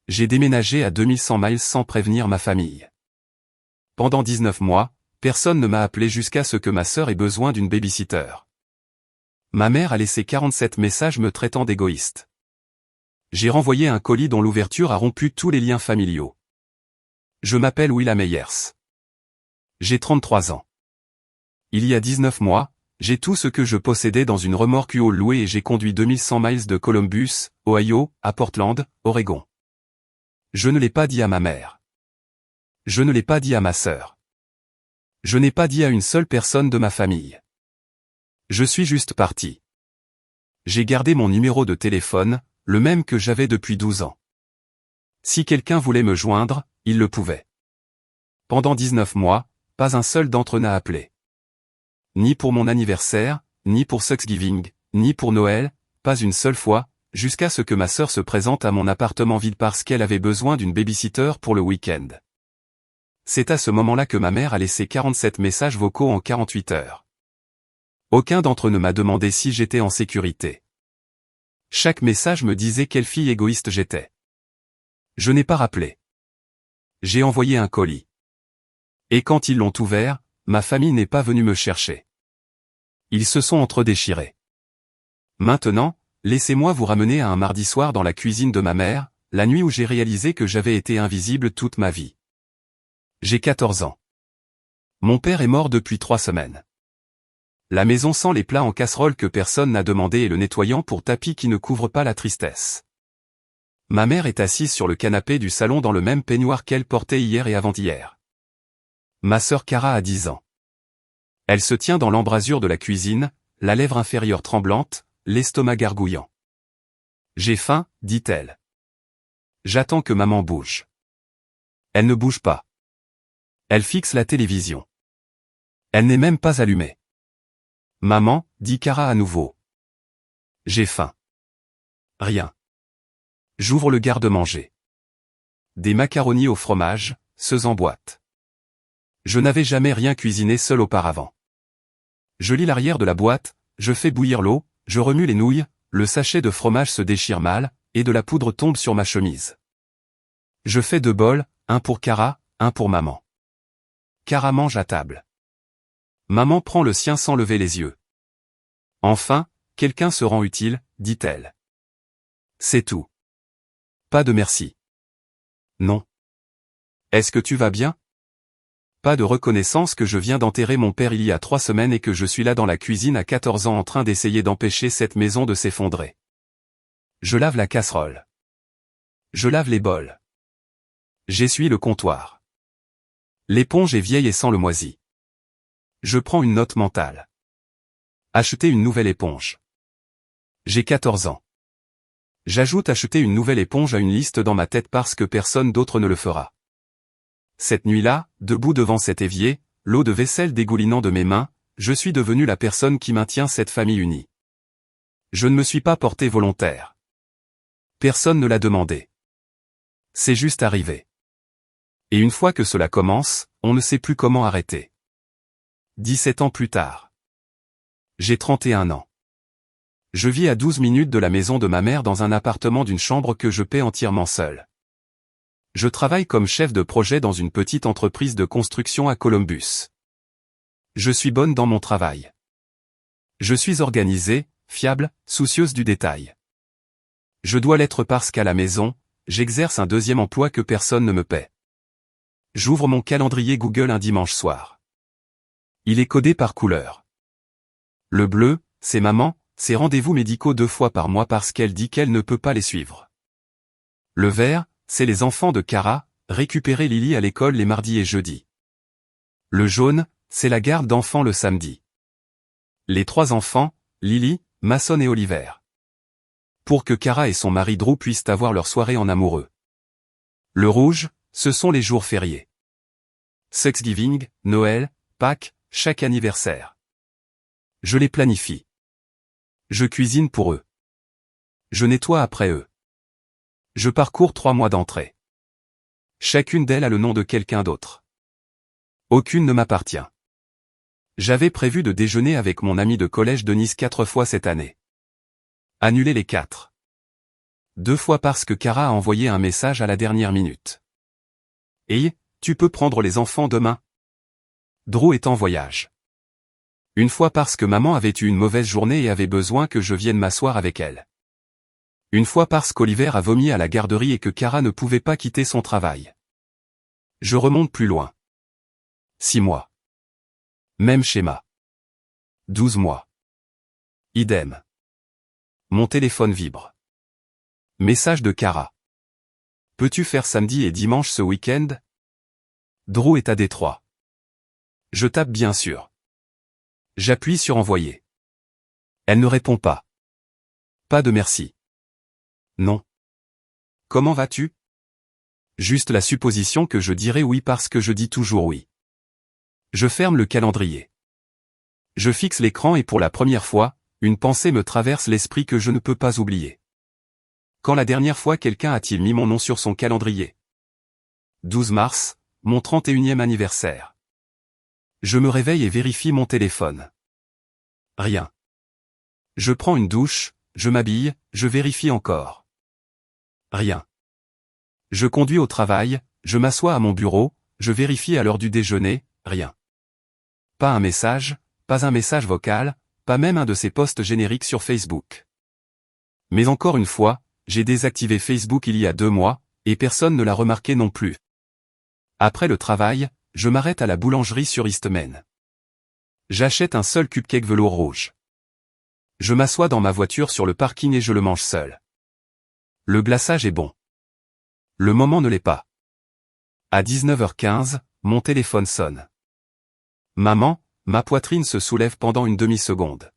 J'ai déménagé à 2100 miles sans prévenir ma famille. Pendant 19 mois, personne ne m'a appelé jusqu'à ce que ma sœur ait besoin d'une babysitter. Ma mère a laissé 47 messages me traitant d'égoïste. J'ai renvoyé un colis dont l'ouverture a rompu tous les liens familiaux. Je m'appelle Willa Meyers. J'ai 33 ans. Il y a 19 mois, j'ai tout ce que je possédais dans une remorque U-Haul louée et j'ai conduit 2100 miles de Columbus, Ohio, à Portland, Oregon. Je ne l'ai pas dit à ma mère. Je ne l'ai pas dit à ma sœur. Je n'ai pas dit à une seule personne de ma famille. Je suis juste parti. J'ai gardé mon numéro de téléphone, le même que j'avais depuis 12 ans. Si quelqu'un voulait me joindre, il le pouvait. Pendant 19 mois, pas un seul d'entre eux n'a appelé. Ni pour mon anniversaire, ni pour Thanksgiving, ni pour Noël, pas une seule fois, jusqu'à ce que ma sœur se présente à mon appartement vide parce qu'elle avait besoin d'une babysitter pour le week-end. C'est à ce moment-là que ma mère a laissé 47 messages vocaux en 48 heures. Aucun d'entre eux ne m'a demandé si j'étais en sécurité. Chaque message me disait quelle fille égoïste j'étais. Je n'ai pas rappelé. J'ai envoyé un colis. Et quand ils l'ont ouvert, ma famille n'est pas venue me chercher. Ils se sont entre-déchirés. Maintenant, laissez-moi vous ramener à un mardi soir dans la cuisine de ma mère, la nuit où j'ai réalisé que j'avais été invisible toute ma vie. J'ai 14 ans. Mon père est mort depuis 3 semaines. La maison sent les plats en casserole que personne n'a demandé et le nettoyant pour tapis qui ne couvre pas la tristesse. Ma mère est assise sur le canapé du salon dans le même peignoir qu'elle portait hier et avant-hier. Ma sœur Cara a 10 ans. Elle se tient dans l'embrasure de la cuisine, la lèvre inférieure tremblante, l'estomac gargouillant. J'ai faim, dit-elle. J'attends que maman bouge. Elle ne bouge pas. Elle fixe la télévision. Elle n'est même pas allumée. Maman, dit Cara à nouveau. J'ai faim. Rien. J'ouvre le garde-manger. Des macaronis au fromage, ceux en boîte. Je n'avais jamais rien cuisiné seul auparavant. Je lis l'arrière de la boîte, je fais bouillir l'eau, je remue les nouilles, le sachet de fromage se déchire mal, et de la poudre tombe sur ma chemise. Je fais 2 bols, un pour Cara, un pour maman. Cara mange à table. Maman prend le sien sans lever les yeux. Enfin, quelqu'un se rend utile, dit-elle. C'est tout. Pas de merci. Non. Est-ce que tu vas bien? Pas de reconnaissance que je viens d'enterrer mon père il y a 3 semaines et que je suis là dans la cuisine à 14 ans en train d'essayer d'empêcher cette maison de s'effondrer. Je lave la casserole. Je lave les bols. J'essuie le comptoir. L'éponge est vieille et sent le moisi. Je prends une note mentale. Acheter une nouvelle éponge. J'ai 14 ans. J'ajoute acheter une nouvelle éponge à une liste dans ma tête parce que personne d'autre ne le fera. Cette nuit-là, debout devant cet évier, l'eau de vaisselle dégoulinant de mes mains, je suis devenu la personne qui maintient cette famille unie. Je ne me suis pas porté volontaire. Personne ne l'a demandé. C'est juste arrivé. Et une fois que cela commence, on ne sait plus comment arrêter. 17 ans plus tard. J'ai 31 ans. Je vis à 12 minutes de la maison de ma mère dans un appartement d'une chambre que je paie entièrement seul. Je travaille comme chef de projet dans une petite entreprise de construction à Columbus. Je suis bonne dans mon travail. Je suis organisée, fiable, soucieuse du détail. Je dois l'être parce qu'à la maison, j'exerce un deuxième emploi que personne ne me paie. J'ouvre mon calendrier Google un dimanche soir. Il est codé par couleur. Le bleu, c'est maman, ses rendez-vous médicaux 2 fois par mois parce qu'elle dit qu'elle ne peut pas les suivre. Le vert, c'est les enfants de Cara, récupérer Lily à l'école les mardis et jeudis. Le jaune, c'est la garde d'enfants le samedi. Les 3 enfants, Lily, Mason et Oliver. Pour que Cara et son mari Drew puissent avoir leur soirée en amoureux. Le rouge, ce sont les jours fériés. Thanksgiving, Noël, Pâques, chaque anniversaire. Je les planifie. Je cuisine pour eux. Je nettoie après eux. Je parcours 3 mois d'entrée. Chacune d'elles a le nom de quelqu'un d'autre. Aucune ne m'appartient. J'avais prévu de déjeuner avec mon ami de collège Denise 4 fois cette année. Annulez les 4. 2 fois parce que Kara a envoyé un message à la dernière minute. Hey, tu peux prendre les enfants demain? Drew est en voyage. 1 fois parce que maman avait eu une mauvaise journée et avait besoin que je vienne m'asseoir avec elle. 1 fois parce qu'Oliver a vomi à la garderie et que Kara ne pouvait pas quitter son travail. Je remonte plus loin. 6 mois. Même schéma. 12 mois. Idem. Mon téléphone vibre. Message de Kara. Peux-tu faire samedi et dimanche ce week-end? Drew est à Détroit. Je tape bien sûr. J'appuie sur envoyer. Elle ne répond pas. Pas de merci. Non. Comment vas-tu? Juste la supposition que je dirai oui parce que je dis toujours oui. Je ferme le calendrier. Je fixe l'écran et pour la première fois, une pensée me traverse l'esprit que je ne peux pas oublier. Quand la dernière fois quelqu'un a-t-il mis mon nom sur son calendrier? 12 mars, mon 31e anniversaire. Je me réveille et vérifie mon téléphone. Rien. Je prends une douche, je m'habille, je vérifie encore. Rien. Je conduis au travail, je m'assois à mon bureau, je vérifie à l'heure du déjeuner, rien. Pas un message vocal, pas même un de ces posts génériques sur Facebook. Mais encore une fois, j'ai désactivé Facebook il y a 2 mois, et personne ne l'a remarqué non plus. Après le travail, je m'arrête à la boulangerie sur Eastman. J'achète un seul cupcake velours rouge. Je m'assois dans ma voiture sur le parking et je le mange seul. Le glaçage est bon. Le moment ne l'est pas. À 19h15, mon téléphone sonne. Maman, ma poitrine se soulève pendant une demi-seconde.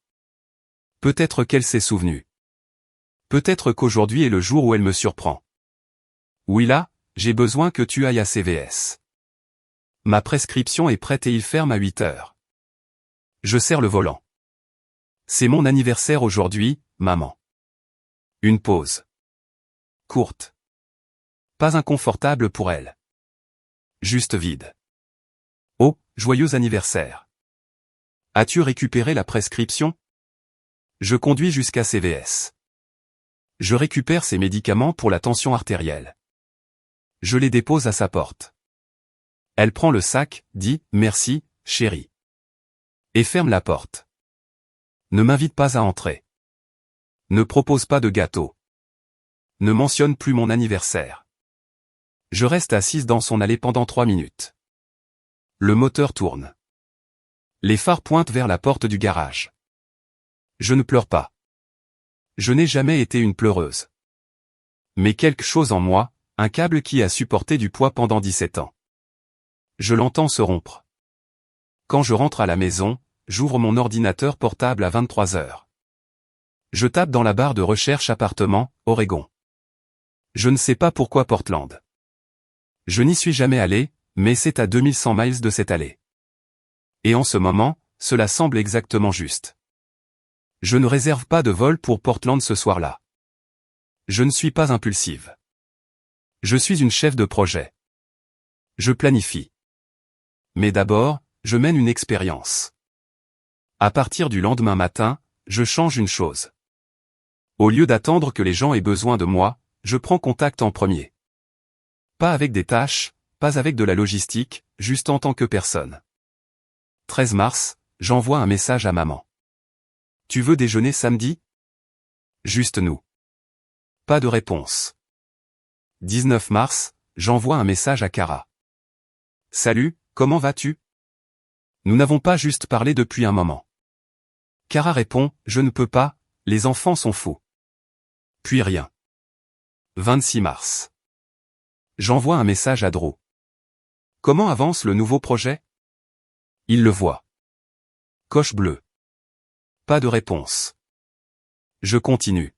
Peut-être qu'elle s'est souvenue. Peut-être qu'aujourd'hui est le jour où elle me surprend. Oui là, j'ai besoin que tu ailles à CVS. Ma prescription est prête et il ferme à 8 heures. Je serre le volant. C'est mon anniversaire aujourd'hui, maman. Une pause. Courte. Pas inconfortable pour elle. Juste vide. Oh, joyeux anniversaire. As-tu récupéré la prescription? Je conduis jusqu'à CVS. Je récupère ses médicaments pour la tension artérielle. Je les dépose à sa porte. Elle prend le sac, dit « Merci, chérie » et ferme la porte. Ne m'invite pas à entrer. Ne propose pas de gâteau. Ne mentionne plus mon anniversaire. Je reste assise dans son allée pendant 3 minutes. Le moteur tourne. Les phares pointent vers la porte du garage. Je ne pleure pas. Je n'ai jamais été une pleureuse. Mais quelque chose en moi, un câble qui a supporté du poids pendant 17 ans. Je l'entends se rompre. Quand je rentre à la maison, j'ouvre mon ordinateur portable à 23h. Je tape dans la barre de recherche appartement, Oregon. Je ne sais pas pourquoi Portland. Je n'y suis jamais allé, mais c'est à 2100 miles de cette allée. Et en ce moment, cela semble exactement juste. Je ne réserve pas de vol pour Portland ce soir-là. Je ne suis pas impulsive. Je suis une chef de projet. Je planifie. Mais d'abord, je mène une expérience. À partir du lendemain matin, je change une chose. Au lieu d'attendre que les gens aient besoin de moi, je prends contact en premier. Pas avec des tâches, pas avec de la logistique, juste en tant que personne. 13 mars, j'envoie un message à maman. Tu veux déjeuner samedi? Juste nous. Pas de réponse. 19 mars, j'envoie un message à Kara. Salut, comment vas-tu? Nous n'avons pas juste parlé depuis un moment. Kara répond, je ne peux pas, les enfants sont fous. Puis rien. 26 mars. J'envoie un message à Drew. Comment avance le nouveau projet? Il le voit. Coche bleue. Pas de réponse. Je continue.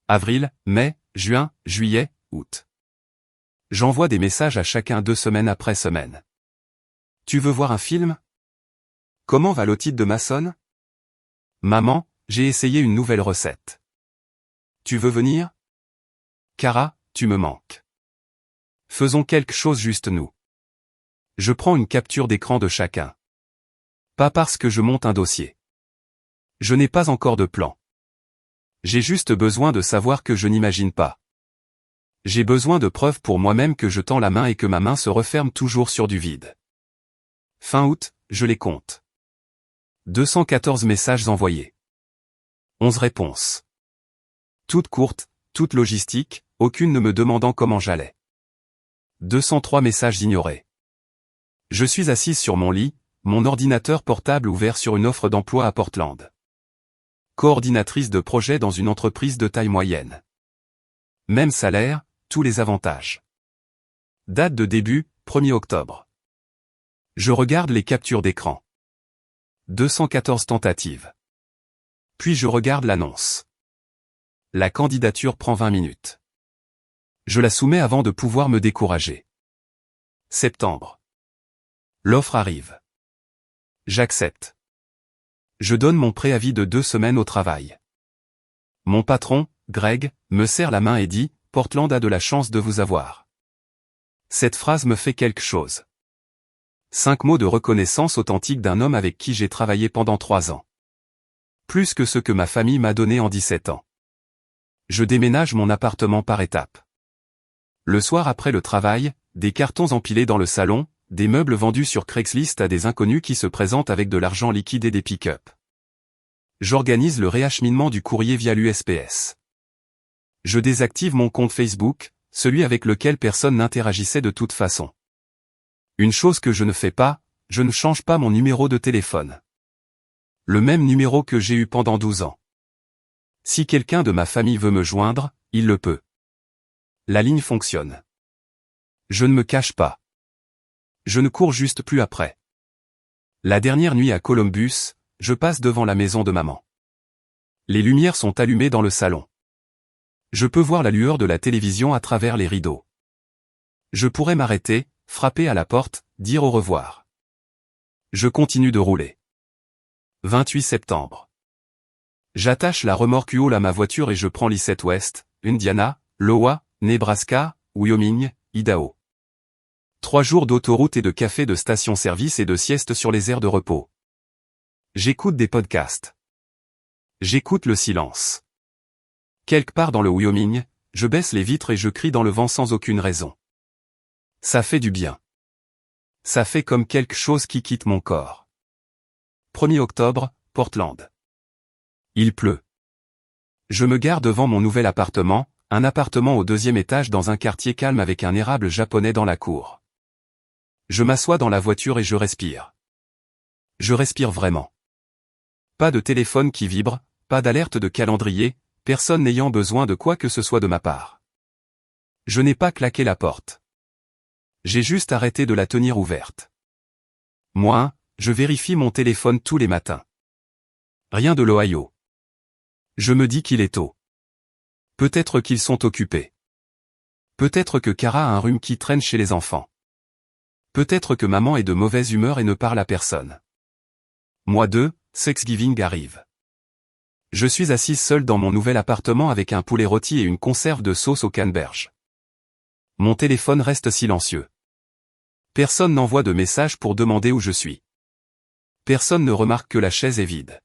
Avril, mai, juin, juillet, août. J'envoie des messages à chacun 2 semaines après semaine. Tu veux voir un film? Comment va l'otite de Mason? Maman, j'ai essayé une nouvelle recette. Tu veux venir? Kara, tu me manques. Faisons quelque chose juste nous. Je prends une capture d'écran de chacun. Pas parce que je monte un dossier. Je n'ai pas encore de plan. J'ai juste besoin de savoir que je n'imagine pas. J'ai besoin de preuves pour moi-même que je tends la main et que ma main se referme toujours sur du vide. Fin août, je les compte. 214 messages envoyés. 11 réponses. Toutes courtes, toutes logistiques, aucune ne me demandant comment j'allais. 203 messages ignorés. Je suis assise sur mon lit, mon ordinateur portable ouvert sur une offre d'emploi à Portland. Coordinatrice de projet dans une entreprise de taille moyenne. Même salaire, tous les avantages. Date de début, 1er octobre. Je regarde les captures d'écran. 214 tentatives. Puis je regarde l'annonce. La candidature prend 20 minutes. Je la soumets avant de pouvoir me décourager. Septembre. L'offre arrive. J'accepte. Je donne mon préavis de 2 semaines au travail. Mon patron, Greg, me serre la main et dit « Portland a de la chance de vous avoir ». Cette phrase me fait quelque chose. 5 mots de reconnaissance authentique d'un homme avec qui j'ai travaillé pendant 3 ans. Plus que ce que ma famille m'a donné en 17 ans. Je déménage mon appartement par étapes. Le soir après le travail, des cartons empilés dans le salon, des meubles vendus sur Craigslist à des inconnus qui se présentent avec de l'argent liquide et des pick-up. J'organise le réacheminement du courrier via l'USPS. Je désactive mon compte Facebook, celui avec lequel personne n'interagissait de toute façon. Une chose que je ne fais pas, je ne change pas mon numéro de téléphone. Le même numéro que j'ai eu pendant 12 ans. Si quelqu'un de ma famille veut me joindre, il le peut. La ligne fonctionne. Je ne me cache pas. Je ne cours juste plus après. La dernière nuit à Columbus, je passe devant la maison de maman. Les lumières sont allumées dans le salon. Je peux voir la lueur de la télévision à travers les rideaux. Je pourrais m'arrêter, frapper à la porte, dire au revoir. Je continue de rouler. 28 septembre. J'attache la remorque U-Haul à ma voiture et je prends l'I-7 Ouest, Indiana, Iowa, Nebraska, Wyoming, Idaho. 3 jours d'autoroute et de café de station-service et de sieste sur les aires de repos. J'écoute des podcasts. J'écoute le silence. Quelque part dans le Wyoming, je baisse les vitres et je crie dans le vent sans aucune raison. Ça fait du bien. Ça fait comme quelque chose qui quitte mon corps. 1er octobre, Portland. Il pleut. Je me gare devant mon nouvel appartement, un appartement au 2e étage dans un quartier calme avec un érable japonais dans la cour. Je m'assois dans la voiture et je respire. Je respire vraiment. Pas de téléphone qui vibre, pas d'alerte de calendrier, personne n'ayant besoin de quoi que ce soit de ma part. Je n'ai pas claqué la porte. J'ai juste arrêté de la tenir ouverte. Moi, je vérifie mon téléphone tous les matins. Rien de l'Ohio. Je me dis qu'il est tôt. Peut-être qu'ils sont occupés. Peut-être que Cara a un rhume qui traîne chez les enfants. Peut-être que maman est de mauvaise humeur et ne parle à personne. Mois 2, Thanksgiving arrive. Je suis assise seule dans mon nouvel appartement avec un poulet rôti et une conserve de sauce au canneberge. Mon téléphone reste silencieux. Personne n'envoie de message pour demander où je suis. Personne ne remarque que la chaise est vide.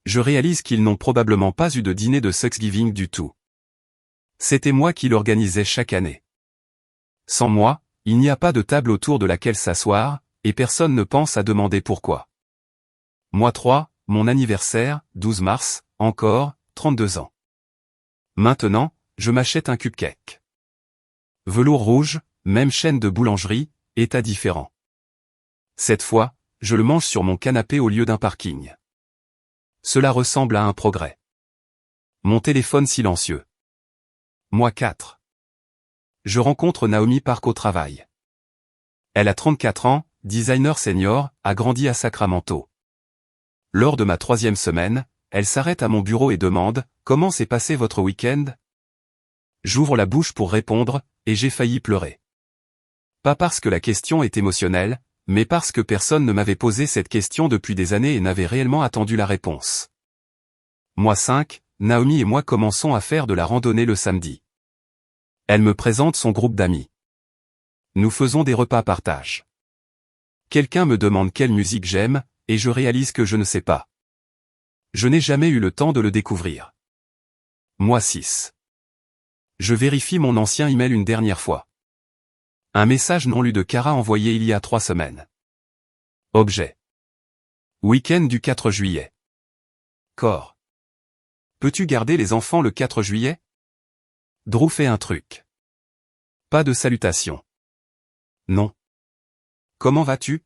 Je réalise qu'ils n'ont probablement pas eu de dîner de Thanksgiving du tout. C'était moi qui l'organisais chaque année. Sans moi, il n'y a pas de table autour de laquelle s'asseoir, et personne ne pense à demander pourquoi. Mois 3, mon anniversaire, 12 mars, encore, 32 ans. Maintenant, je m'achète un cupcake. Velours rouge, même chaîne de boulangerie, état différent. Cette fois, je le mange sur mon canapé au lieu d'un parking. Cela ressemble à un progrès. Mon téléphone silencieux. Mois 4. Je rencontre Naomi Park au travail. Elle a 34 ans, designer senior, a grandi à Sacramento. Lors de ma 3e semaine, elle s'arrête à mon bureau et demande « Comment s'est passé votre week-end ?» J'ouvre la bouche pour répondre, et j'ai failli pleurer. Pas parce que la question est émotionnelle, mais parce que personne ne m'avait posé cette question depuis des années et n'avait réellement attendu la réponse. Mois 5, Naomi et moi commençons à faire de la randonnée le samedi. Elle me présente son groupe d'amis. Nous faisons des repas partage. Quelqu'un me demande quelle musique j'aime, et je réalise que je ne sais pas. Je n'ai jamais eu le temps de le découvrir. Mois 6. Je vérifie mon ancien email une dernière fois. Un message non lu de Cara envoyé il y a 3 semaines. Objet. Week-end du 4 juillet. Corps. Peux-tu garder les enfants le 4 juillet? Drew fait un truc. Pas de salutation. Non. Comment vas-tu?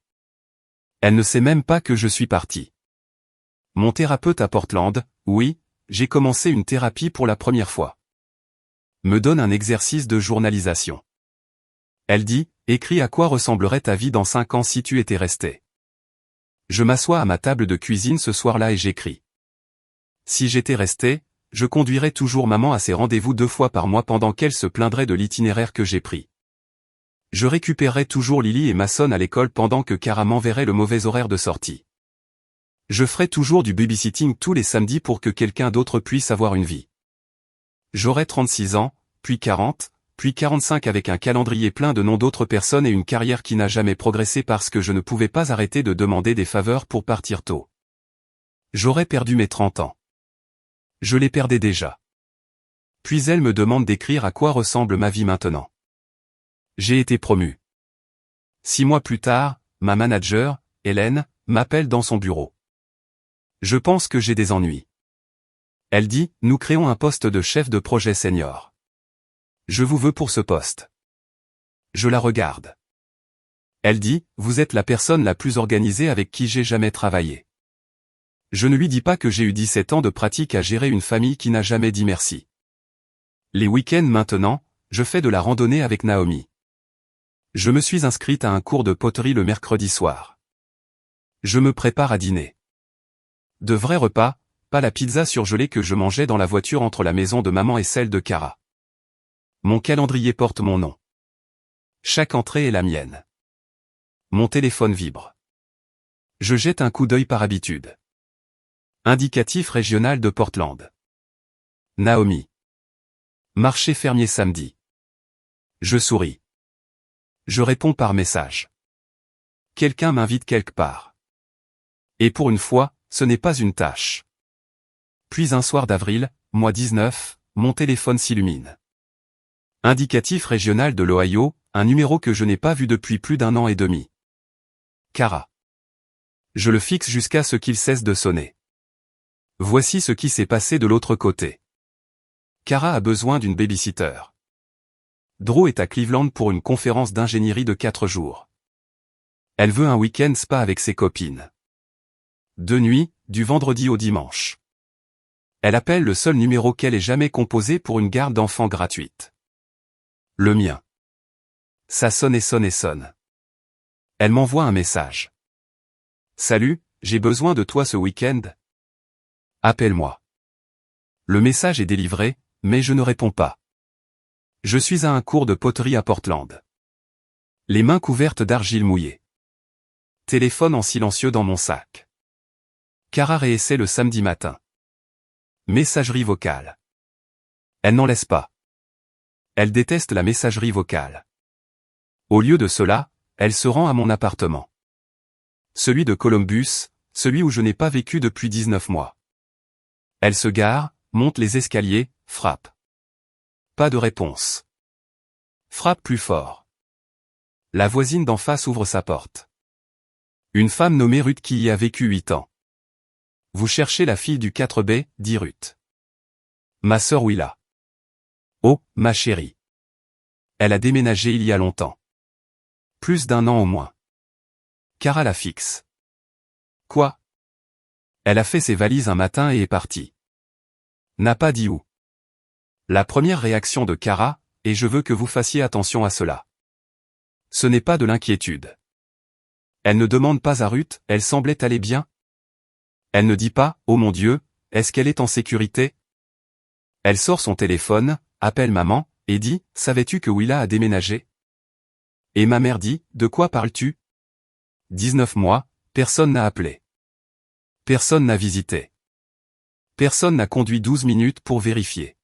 Elle ne sait même pas que je suis parti. Mon thérapeute à Portland, oui, j'ai commencé une thérapie pour la première fois. Me donne un exercice de journalisation. Elle dit, écris à quoi ressemblerait ta vie dans 5 ans si tu étais resté. Je m'assois à ma table de cuisine ce soir-là et j'écris. Si j'étais resté, je conduirais toujours maman à ses rendez-vous 2 fois par mois pendant qu'elle se plaindrait de l'itinéraire que j'ai pris. Je récupérerais toujours Lily et Mason à l'école pendant que Cara m'enverrait le mauvais horaire de sortie. Je ferais toujours du babysitting tous les samedis pour que quelqu'un d'autre puisse avoir une vie. J'aurais 36 ans, puis 40, puis 45 avec un calendrier plein de noms d'autres personnes et une carrière qui n'a jamais progressé parce que je ne pouvais pas arrêter de demander des faveurs pour partir tôt. J'aurais perdu mes 30 ans. Je les perdais déjà. Puis elle me demande d'écrire à quoi ressemble ma vie maintenant. J'ai été promu. 6 mois plus tard, ma manager, Hélène, m'appelle dans son bureau. Je pense que j'ai des ennuis. Elle dit, nous créons un poste de chef de projet senior. Je vous veux pour ce poste. Je la regarde. Elle dit, vous êtes la personne la plus organisée avec qui j'ai jamais travaillé. Je ne lui dis pas que j'ai eu 17 ans de pratique à gérer une famille qui n'a jamais dit merci. Les week-ends maintenant, je fais de la randonnée avec Naomi. Je me suis inscrite à un cours de poterie le mercredi soir. Je me prépare à dîner. De vrais repas, pas la pizza surgelée que je mangeais dans la voiture entre la maison de maman et celle de Cara. Mon calendrier porte mon nom. Chaque entrée est la mienne. Mon téléphone vibre. Je jette un coup d'œil par habitude. Indicatif régional de Portland. Naomi. Marché fermier samedi. Je souris. Je réponds par message. Quelqu'un m'invite quelque part. Et pour une fois, ce n'est pas une tâche. Puis un soir d'avril, mois 19, mon téléphone s'illumine. Indicatif régional de l'Ohio, un numéro que je n'ai pas vu depuis plus d'1 an et demi. Cara. Je le fixe jusqu'à ce qu'il cesse de sonner. Voici ce qui s'est passé de l'autre côté. Cara a besoin d'une babysitter. Drew est à Cleveland pour une conférence d'ingénierie de 4 jours. Elle veut un week-end spa avec ses copines. 2 nuits, du vendredi au dimanche. Elle appelle le seul numéro qu'elle ait jamais composé pour une garde d'enfants gratuite. Le mien. Ça sonne et sonne et sonne. Elle m'envoie un message. Salut, j'ai besoin de toi ce week-end. Appelle-moi. Le message est délivré, mais je ne réponds pas. Je suis à un cours de poterie à Portland. Les mains couvertes d'argile mouillée. Téléphone en silencieux dans mon sac. Cara réessaie le samedi matin. Messagerie vocale. Elle n'en laisse pas. Elle déteste la messagerie vocale. Au lieu de cela, elle se rend à mon appartement. Celui de Columbus, celui où je n'ai pas vécu depuis 19 mois. Elle se gare, monte les escaliers, frappe. Pas de réponse. Frappe plus fort. La voisine d'en face ouvre sa porte. Une femme nommée Ruth qui y a vécu 8 ans. Vous cherchez la fille du 4B, dit Ruth. Ma sœur Willa. Oh, ma chérie. Elle a déménagé il y a longtemps. Plus d'1 an au moins. Cara la fixe. Quoi? Elle a fait ses valises un matin et est partie. N'a pas dit où. La première réaction de Cara, et je veux que vous fassiez attention à cela. Ce n'est pas de l'inquiétude. Elle ne demande pas à Ruth, elle semblait aller bien. Elle ne dit pas, oh mon Dieu, est-ce qu'elle est en sécurité? Elle sort son téléphone, appelle maman, et dit, savais-tu que Willa a déménagé? Et ma mère dit, de quoi parles-tu? 19 mois, personne n'a appelé. Personne n'a visité. Personne n'a conduit 12 minutes pour vérifier.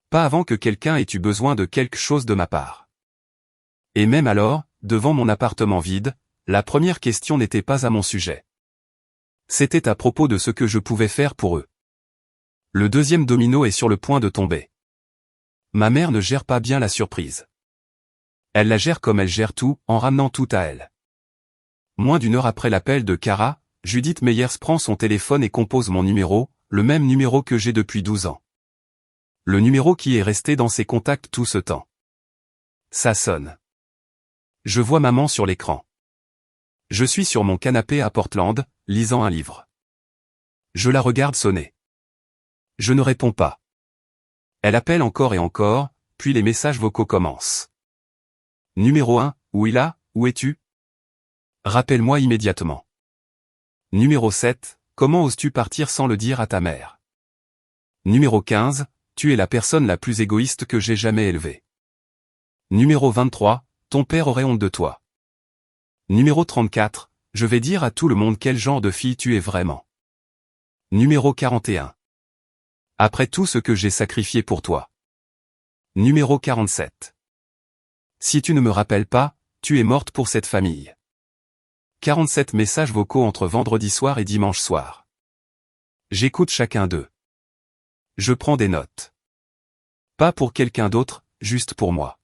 Pas avant que quelqu'un ait eu besoin de quelque chose de ma part. Et même alors, devant mon appartement vide, la première question n'était pas à mon sujet. C'était à propos de ce que je pouvais faire pour eux. Le deuxième domino est sur le point de tomber. Ma mère ne gère pas bien la surprise. Elle la gère comme elle gère tout, en ramenant tout à elle. Moins d'une heure après l'appel de Cara, Judith Meyers prend son téléphone et compose mon numéro, le même numéro que j'ai depuis 12 ans. Le numéro qui est resté dans ses contacts tout ce temps. Ça sonne. Je vois maman sur l'écran. Je suis sur mon canapé à Portland, lisant un livre. Je la regarde sonner. Je ne réponds pas. Elle appelle encore et encore, puis les messages vocaux commencent. Numéro 1, Willa, où es-tu? Rappelle-moi immédiatement. Numéro 7, comment oses-tu partir sans le dire à ta mère? Numéro 15, tu es la personne la plus égoïste que j'ai jamais élevée. Numéro 23, ton père aurait honte de toi. Numéro 34, je vais dire à tout le monde quel genre de fille tu es vraiment. Numéro 41. Après tout ce que j'ai sacrifié pour toi. Numéro 47. Si tu ne me rappelles pas, tu es morte pour cette famille. 47 messages vocaux entre vendredi soir et dimanche soir. J'écoute chacun d'eux. Je prends des notes. Pas pour quelqu'un d'autre, juste pour moi.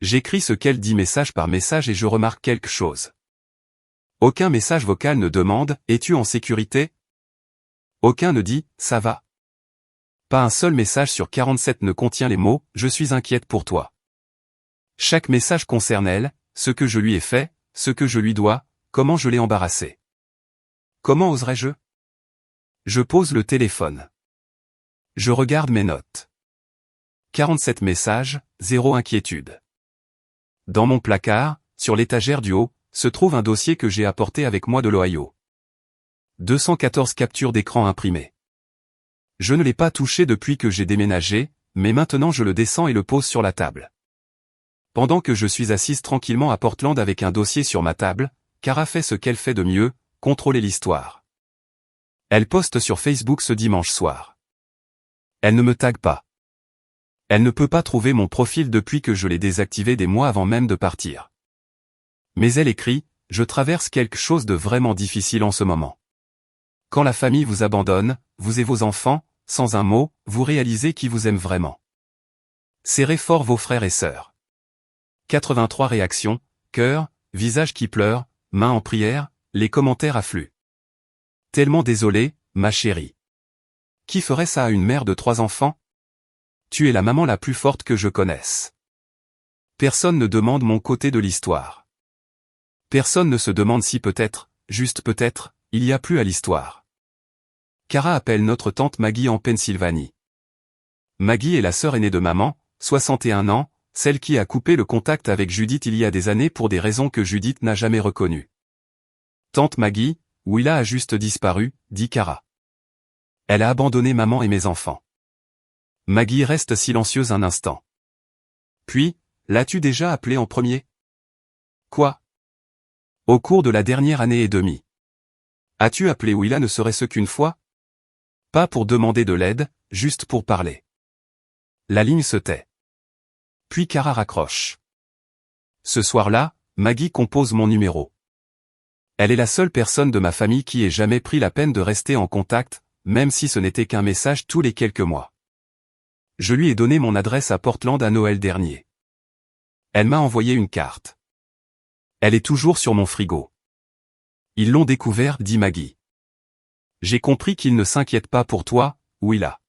J'écris ce qu'elle dit message par message et je remarque quelque chose. Aucun message vocal ne demande « Es-tu en sécurité ?» Aucun ne dit « Ça va ?» Pas un seul message sur 47 ne contient les mots « Je suis inquiète pour toi ». Chaque message concerne elle, ce que je lui ai fait, ce que je lui dois, comment je l'ai embarrassée. Comment oserais-je? Je pose le téléphone. Je regarde mes notes. 47 messages, 0 inquiétude. Dans mon placard, sur l'étagère du haut, se trouve un dossier que j'ai apporté avec moi de l'Ohio. 214 captures d'écran imprimées. Je ne l'ai pas touché depuis que j'ai déménagé, mais maintenant je le descends et le pose sur la table. Pendant que je suis assise tranquillement à Portland avec un dossier sur ma table, Cara fait ce qu'elle fait de mieux, contrôler l'histoire. Elle poste sur Facebook ce dimanche soir. Elle ne me tague pas. Elle ne peut pas trouver mon profil depuis que je l'ai désactivé des mois avant même de partir. Mais elle écrit, « Je traverse quelque chose de vraiment difficile en ce moment. Quand la famille vous abandonne, vous et vos enfants, sans un mot, vous réalisez qui vous aime vraiment. Serrez fort vos frères et sœurs. » 83 réactions, cœur, visage qui pleure, main en prière, les commentaires affluent. Tellement désolé, ma chérie. Qui ferait ça à une mère de 3 enfants? Tu es la maman la plus forte que je connaisse. Personne ne demande mon côté de l'histoire. Personne ne se demande si peut-être, juste peut-être, il y a plus à l'histoire. Cara appelle notre tante Maggie en Pennsylvanie. Maggie est la sœur aînée de maman, 61 ans, celle qui a coupé le contact avec Judith il y a des années pour des raisons que Judith n'a jamais reconnues. Tante Maggie, Willa a juste disparu, dit Cara. Elle a abandonné maman et mes enfants. Maggie reste silencieuse un instant. Puis, l'as-tu déjà appelé en premier? Quoi? Au cours de la dernière année et demie. As-tu appelé Willa ne serait-ce qu'une fois? Pas pour demander de l'aide, juste pour parler. La ligne se tait. Puis Cara raccroche. Ce soir-là, Maggie compose mon numéro. Elle est la seule personne de ma famille qui ait jamais pris la peine de rester en contact, même si ce n'était qu'un message tous les quelques mois. Je lui ai donné mon adresse à Portland à Noël dernier. Elle m'a envoyé une carte. Elle est toujours sur mon frigo. Ils l'ont découvert, dit Maggie. J'ai compris qu'ils ne s'inquiètent pas pour toi, Willa.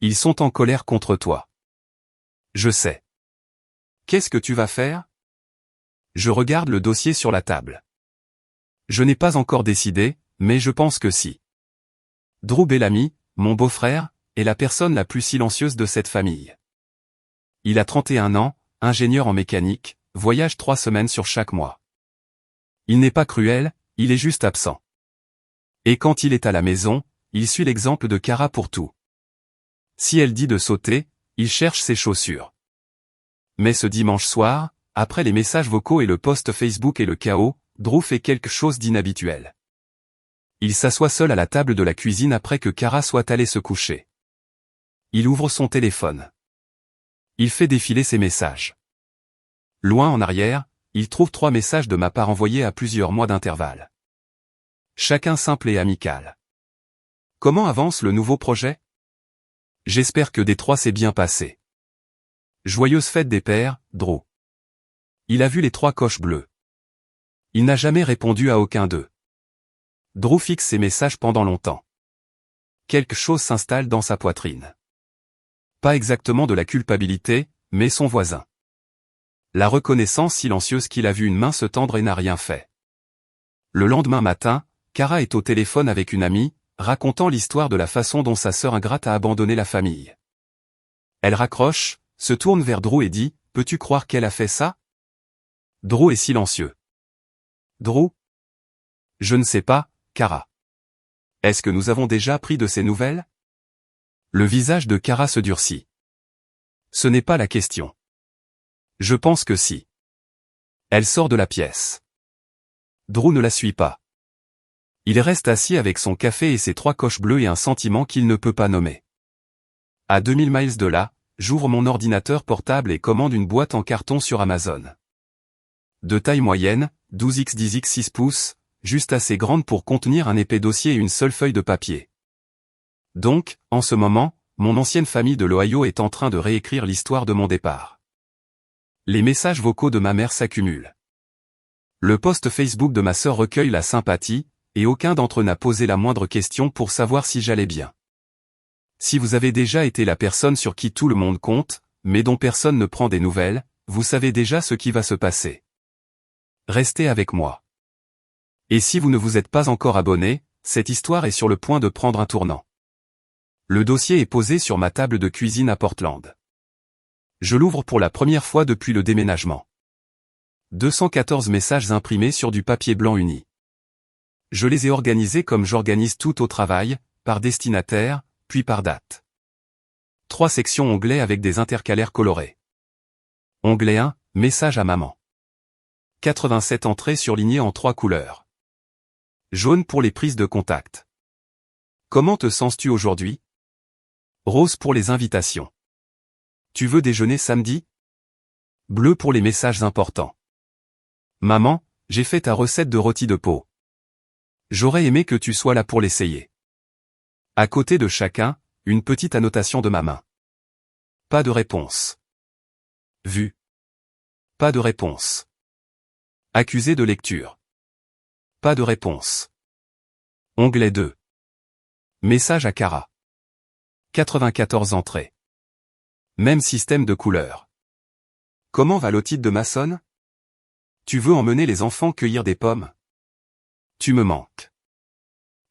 Ils sont en colère contre toi. Je sais. Qu'est-ce que tu vas faire? Je regarde le dossier sur la table. Je n'ai pas encore décidé, mais je pense que si. Drew Bellamy, mon beau-frère, est la personne la plus silencieuse de cette famille. Il a 31 ans, ingénieur en mécanique, voyage 3 semaines sur chaque mois. Il n'est pas cruel, il est juste absent. Et quand il est à la maison, il suit l'exemple de Cara pour tout. Si elle dit de sauter, il cherche ses chaussures. Mais ce dimanche soir, après les messages vocaux et le post Facebook et le chaos, Drew fait quelque chose d'inhabituel. Il s'assoit seul à la table de la cuisine après que Cara soit allée se coucher. Il ouvre son téléphone. Il fait défiler ses messages. Loin en arrière, il trouve 3 messages de ma part envoyés à plusieurs mois d'intervalle. Chacun simple et amical. Comment avance le nouveau projet? J'espère que Détroit s'est bien passé. Joyeuse fête des pères, Drew. Il a vu les 3 coches bleues. Il n'a jamais répondu à aucun d'eux. Drew fixe ses messages pendant longtemps. Quelque chose s'installe dans sa poitrine. Pas exactement de la culpabilité, mais son voisin. La reconnaissance silencieuse qu'il a vu une main se tendre et n'a rien fait. Le lendemain matin, Kara est au téléphone avec une amie, racontant l'histoire de la façon dont sa sœur ingrate a abandonné la famille. Elle raccroche, se tourne vers Drew et dit « Peux-tu croire qu'elle a fait ça ?» Drew est silencieux. « Drew ? Je ne sais pas, Kara. Est-ce que nous avons déjà appris de ces nouvelles ?» Le visage de Kara se durcit. Ce n'est pas la question. Je pense que si. Elle sort de la pièce. Drew ne la suit pas. Il reste assis avec son café et ses 3 coches bleues et un sentiment qu'il ne peut pas nommer. À 2000 miles de là, j'ouvre mon ordinateur portable et commande une boîte en carton sur Amazon. De taille moyenne, 12x10x 6 pouces, juste assez grande pour contenir un épais dossier et une seule feuille de papier. Donc, en ce moment, mon ancienne famille de l'Ohio est en train de réécrire l'histoire de mon départ. Les messages vocaux de ma mère s'accumulent. Le post Facebook de ma sœur recueille la sympathie, et aucun d'entre eux n'a posé la moindre question pour savoir si j'allais bien. Si vous avez déjà été la personne sur qui tout le monde compte, mais dont personne ne prend des nouvelles, vous savez déjà ce qui va se passer. Restez avec moi. Et si vous ne vous êtes pas encore abonné, cette histoire est sur le point de prendre un tournant. Le dossier est posé sur ma table de cuisine à Portland. Je l'ouvre pour la première fois depuis le déménagement. 214 messages imprimés sur du papier blanc uni. Je les ai organisés comme j'organise tout au travail, par destinataire, puis par date. 3 sections onglets avec des intercalaires colorés. Onglet 1, message à maman. 87 entrées surlignées en 3 couleurs. Jaune pour les prises de contact. Comment te sens-tu aujourd'hui? Rose pour les invitations. Tu veux déjeuner samedi? Bleu pour les messages importants. Maman, j'ai fait ta recette de rôti de veau. J'aurais aimé que tu sois là pour l'essayer. À côté de chacun, une petite annotation de ma main. Pas de réponse. Vu. Pas de réponse. Accusé de lecture. Pas de réponse. Onglet 2. Message à Kara. 94 entrées. Même système de couleurs. Comment va l'otite de Mason? Tu veux emmener les enfants cueillir des pommes? Tu me manques.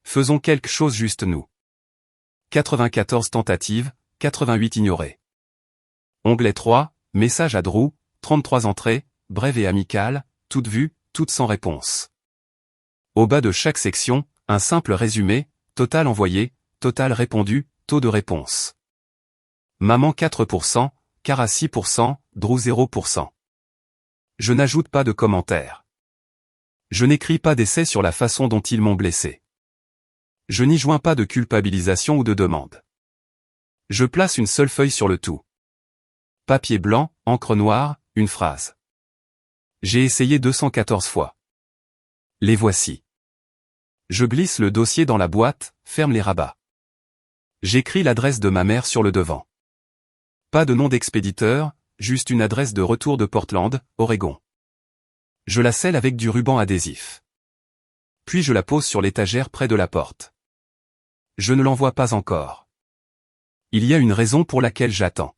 Faisons quelque chose juste nous. 94 tentatives, 88 ignorées. Onglet 3, message à Drew, 33 entrées, brève et amicale, toutes vues, toutes sans réponse. Au bas de chaque section, un simple résumé, total envoyé, total répondu, taux de réponse. Maman 4%, Kara 6%, Drew 0%. Je n'ajoute pas de commentaires. Je n'écris pas d'essai sur la façon dont ils m'ont blessé. Je n'y joins pas de culpabilisation ou de demande. Je place une seule feuille sur le tout. Papier blanc, encre noire, une phrase. J'ai essayé 214 fois. Les voici. Je glisse le dossier dans la boîte, ferme les rabats. J'écris l'adresse de ma mère sur le devant. Pas de nom d'expéditeur, juste une adresse de retour de Portland, Oregon. Je la scelle avec du ruban adhésif. Puis je la pose sur l'étagère près de la porte. Je ne l'envoie pas encore. Il y a une raison pour laquelle j'attends.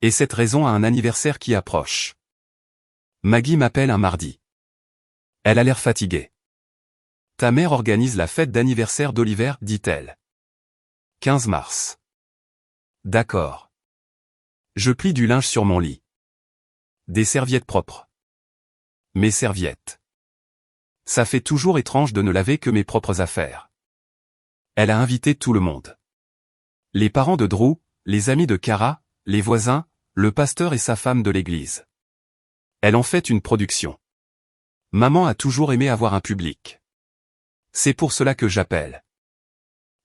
Et cette raison a un anniversaire qui approche. Maggie m'appelle un mardi. Elle a l'air fatiguée. Ta mère organise la fête d'anniversaire d'Oliver, dit-elle. 15 mars. D'accord. Je plie du linge sur mon lit. Des serviettes propres. Mes serviettes. Ça fait toujours étrange de ne laver que mes propres affaires. Elle a invité tout le monde. Les parents de Drew, les amis de Kara, les voisins, le pasteur et sa femme de l'église. Elle en fait une production. Maman a toujours aimé avoir un public. C'est pour cela que j'appelle.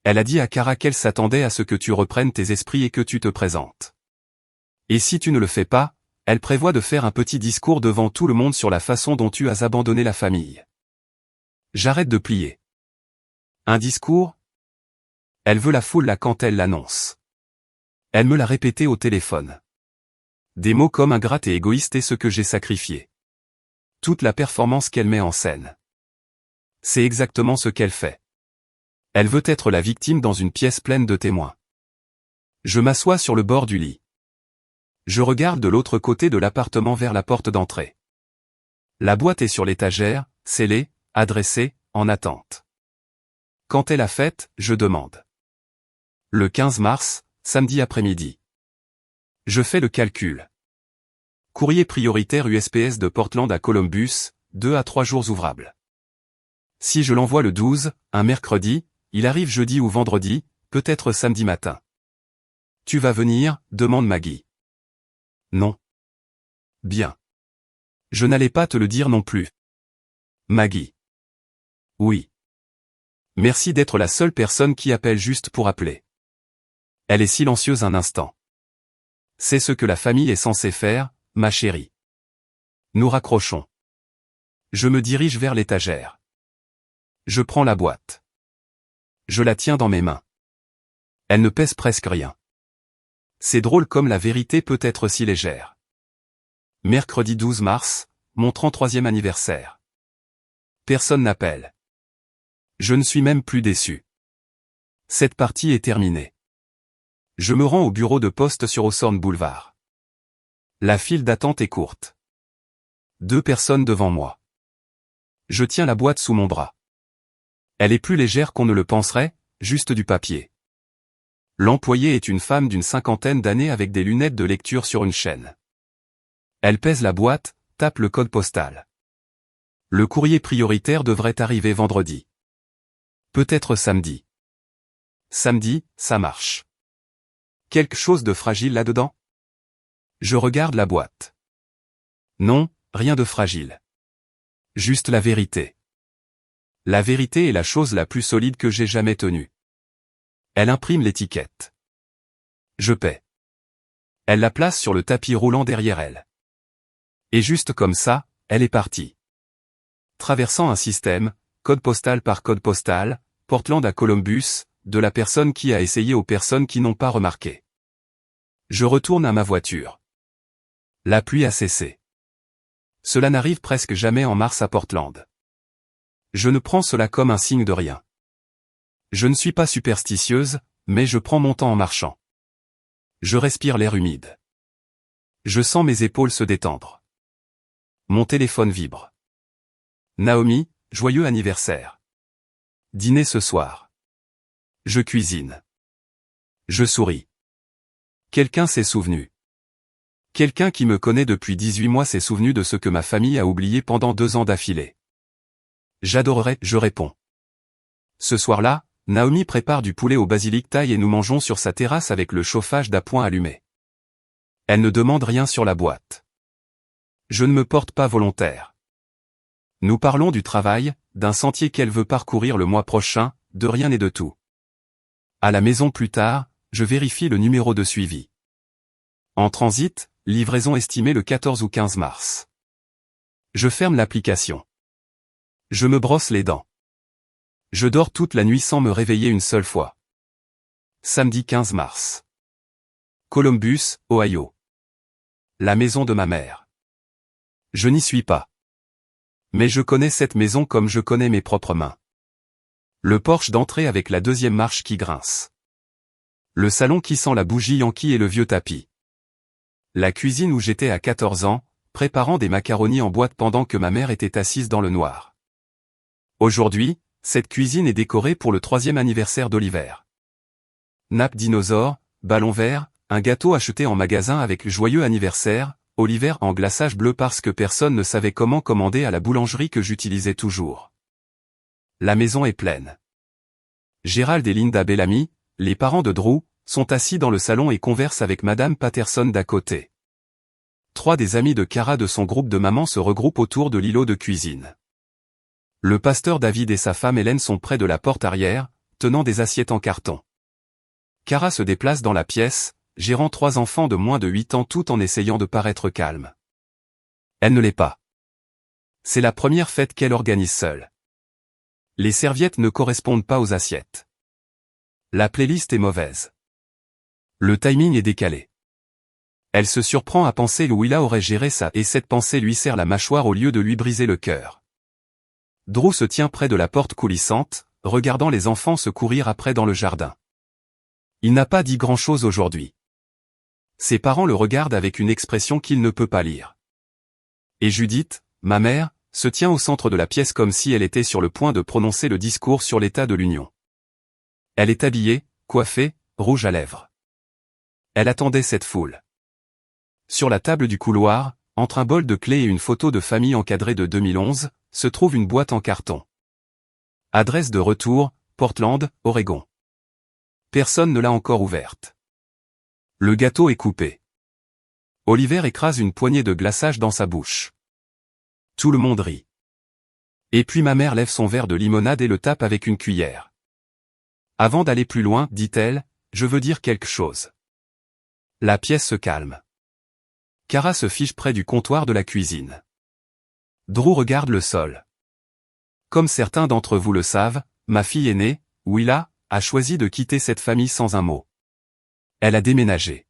Elle a dit à Kara qu'elle s'attendait à ce que tu reprennes tes esprits et que tu te présentes. Et si tu ne le fais pas, elle prévoit de faire un petit discours devant tout le monde sur la façon dont tu as abandonné la famille. J'arrête de plier. Un discours? Elle veut la foule là quand elle l'annonce. Elle me l'a répété au téléphone. Des mots comme ingrate et égoïste et ce que j'ai sacrifié. Toute la performance qu'elle met en scène. C'est exactement ce qu'elle fait. Elle veut être la victime dans une pièce pleine de témoins. Je m'assois sur le bord du lit. Je regarde de l'autre côté de l'appartement vers la porte d'entrée. La boîte est sur l'étagère, scellée, adressée, en attente. Quand est la fête, je demande. Le 15 mars, samedi après-midi. Je fais le calcul. Courrier prioritaire USPS de Portland à Columbus, 2 à 3 jours ouvrables. Si je l'envoie le 12, un mercredi, il arrive jeudi ou vendredi, peut-être samedi matin. Tu vas venir, demande Maggie. Non. Bien. Je n'allais pas te le dire non plus. Maggie. Oui. Merci d'être la seule personne qui appelle juste pour appeler. Elle est silencieuse un instant. C'est ce que la famille est censée faire, ma chérie. Nous raccrochons. Je me dirige vers l'étagère. Je prends la boîte. Je la tiens dans mes mains. Elle ne pèse presque rien. C'est drôle comme la vérité peut être si légère. Mercredi 12 mars, mon 33e anniversaire. Personne n'appelle. Je ne suis même plus déçu. Cette partie est terminée. Je me rends au bureau de poste sur Hawthorne Boulevard. La file d'attente est courte. 2 personnes devant moi. Je tiens la boîte sous mon bras. Elle est plus légère qu'on ne le penserait, juste du papier. L'employée est une femme d'une 50aine d'années avec des lunettes de lecture sur une chaîne. Elle pèse la boîte, tape le code postal. Le courrier prioritaire devrait arriver vendredi. Peut-être samedi. Samedi, ça marche. Quelque chose de fragile là-dedans? Je regarde la boîte. Non, rien de fragile. Juste la vérité. La vérité est la chose la plus solide que j'ai jamais tenue. Elle imprime l'étiquette. Je paie. Elle la place sur le tapis roulant derrière elle. Et juste comme ça, elle est partie. Traversant un système, code postal par code postal, Portland à Columbus, de la personne qui a essayé aux personnes qui n'ont pas remarqué. Je retourne à ma voiture. La pluie a cessé. Cela n'arrive presque jamais en mars à Portland. Je ne prends cela comme un signe de rien. Je ne suis pas superstitieuse, mais je prends mon temps en marchant. Je respire l'air humide. Je sens mes épaules se détendre. Mon téléphone vibre. Naomi, joyeux anniversaire. Dîner ce soir. Je cuisine. Je souris. Quelqu'un s'est souvenu. Quelqu'un qui me connaît depuis 18 mois s'est souvenu de ce que ma famille a oublié pendant 2 ans d'affilée. J'adorerais, je réponds. Ce soir-là, Naomi prépare du poulet au basilic thaï et nous mangeons sur sa terrasse avec le chauffage d'appoint allumé. Elle ne demande rien sur la boîte. Je ne me porte pas volontaire. Nous parlons du travail, d'un sentier qu'elle veut parcourir le mois prochain, de rien et de tout. À la maison plus tard, je vérifie le numéro de suivi. En transit, livraison estimée le 14 ou 15 mars. Je ferme l'application. Je me brosse les dents. Je dors toute la nuit sans me réveiller une seule fois. Samedi 15 mars. Columbus, Ohio. La maison de ma mère. Je n'y suis pas. Mais je connais cette maison comme je connais mes propres mains. Le porche d'entrée avec la 2e marche qui grince. Le salon qui sent la bougie Yankee et le vieux tapis. La cuisine où j'étais à 14 ans, préparant des macaronis en boîte pendant que ma mère était assise dans le noir. Aujourd'hui, cette cuisine est décorée pour le 3e anniversaire d'Oliver. Nappe dinosaure, ballon vert, un gâteau acheté en magasin avec joyeux anniversaire, Oliver en glaçage bleu parce que personne ne savait comment commander à la boulangerie que j'utilisais toujours. La maison est pleine. Gérald et Linda Bellamy, les parents de Drew, sont assis dans le salon et conversent avec Madame Patterson d'à côté. 3 des amis de Cara de son groupe de maman se regroupent autour de l'îlot de cuisine. Le pasteur David et sa femme Hélène sont près de la porte arrière, tenant des assiettes en carton. Cara se déplace dans la pièce, gérant 3 enfants de moins de 8 ans tout en essayant de paraître calme. Elle ne l'est pas. C'est la première fête qu'elle organise seule. Les serviettes ne correspondent pas aux assiettes. La playlist est mauvaise. Le timing est décalé. Elle se surprend à penser où il aurait géré ça et cette pensée lui serre la mâchoire au lieu de lui briser le cœur. Drew se tient près de la porte coulissante, regardant les enfants se courir après dans le jardin. Il n'a pas dit grand-chose aujourd'hui. Ses parents le regardent avec une expression qu'il ne peut pas lire. Et Judith, ma mère, se tient au centre de la pièce comme si elle était sur le point de prononcer le discours sur l'état de l'Union. Elle est habillée, coiffée, rouge à lèvres. Elle attendait cette foule. Sur la table du couloir, entre un bol de clés et une photo de famille encadrée de 2011, se trouve une boîte en carton. Adresse de retour, Portland, Oregon. Personne ne l'a encore ouverte. Le gâteau est coupé. Oliver écrase une poignée de glaçage dans sa bouche. Tout le monde rit. Et puis ma mère lève son verre de limonade et le tape avec une cuillère. Avant d'aller plus loin, dit-elle, je veux dire quelque chose. La pièce se calme. Kara se fiche près du comptoir de la cuisine. Drew regarde le sol. Comme certains d'entre vous le savent, ma fille aînée, Willa, a choisi de quitter cette famille sans un mot. Elle a déménagé.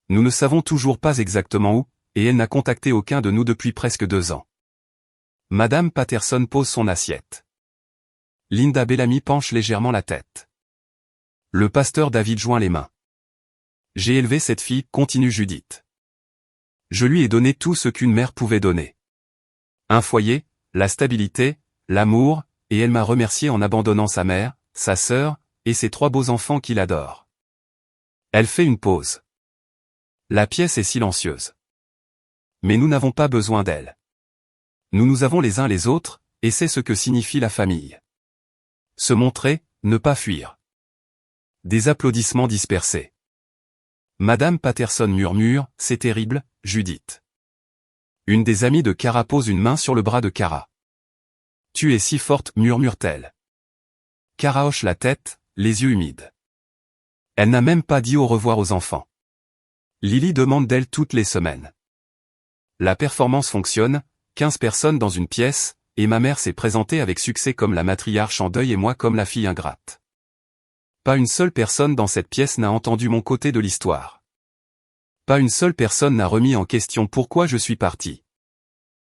Nous ne savons toujours pas exactement où, et elle n'a contacté aucun de nous depuis presque 2 ans. Madame Patterson pose son assiette. Linda Bellamy penche légèrement la tête. Le pasteur David joint les mains. J'ai élevé cette fille, continue Judith. Je lui ai donné tout ce qu'une mère pouvait donner. Un foyer, la stabilité, l'amour, et elle m'a remercié en abandonnant sa mère, sa sœur, et ses 3 beaux enfants qu'il adore. Elle fait une pause. La pièce est silencieuse. Mais nous n'avons pas besoin d'elle. Nous nous avons les uns les autres, et c'est ce que signifie la famille. Se montrer, ne pas fuir. Des applaudissements dispersés. Madame Patterson murmure, c'est terrible, Judith. Une des amies de Kara pose une main sur le bras de Kara. Tu es si forte, murmure-t-elle. Kara hoche la tête, les yeux humides. Elle n'a même pas dit au revoir aux enfants. Lily demande d'elle toutes les semaines. La performance fonctionne, 15 personnes dans une pièce, et ma mère s'est présentée avec succès comme la matriarche en deuil et moi comme la fille ingrate. Pas une seule personne dans cette pièce n'a entendu mon côté de l'histoire. Pas une seule personne n'a remis en question pourquoi je suis parti.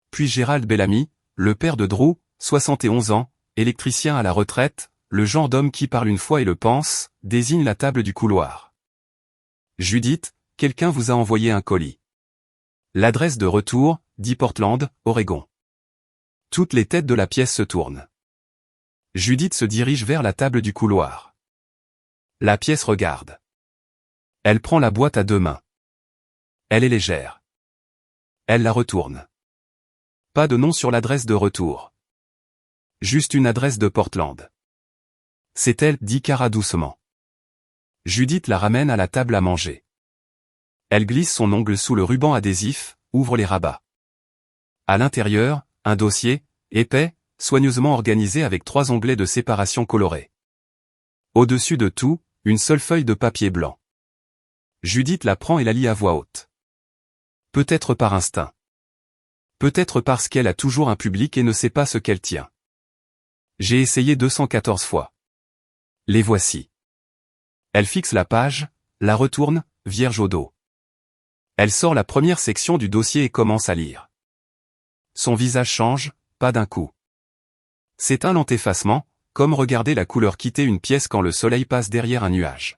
Puis Gerald Bellamy, le père de Drew, 71 ans, électricien à la retraite, le genre d'homme qui parle une fois et le pense, désigne la table du couloir. Judith, quelqu'un vous a envoyé un colis. L'adresse de retour, dit Portland, Oregon. Toutes les têtes de la pièce se tournent. Judith se dirige vers la table du couloir. La pièce regarde. Elle prend la boîte à 2 mains. Elle est légère. Elle la retourne. Pas de nom sur l'adresse de retour. Juste une adresse de Portland. C'est elle, dit Kara doucement. Judith la ramène à la table à manger. Elle glisse son ongle sous le ruban adhésif, ouvre les rabats. À l'intérieur, un dossier, épais, soigneusement organisé avec 3 onglets de séparation colorés. Au-dessus de tout, une seule feuille de papier blanc. Judith la prend et la lit à voix haute. Peut-être par instinct. Peut-être parce qu'elle a toujours un public et ne sait pas ce qu'elle tient. J'ai essayé 214 fois. Les voici. Elle fixe la page, la retourne, vierge au dos. Elle sort la première section du dossier et commence à lire. Son visage change, pas d'un coup. C'est un lent effacement, comme regarder la couleur quitter une pièce quand le soleil passe derrière un nuage.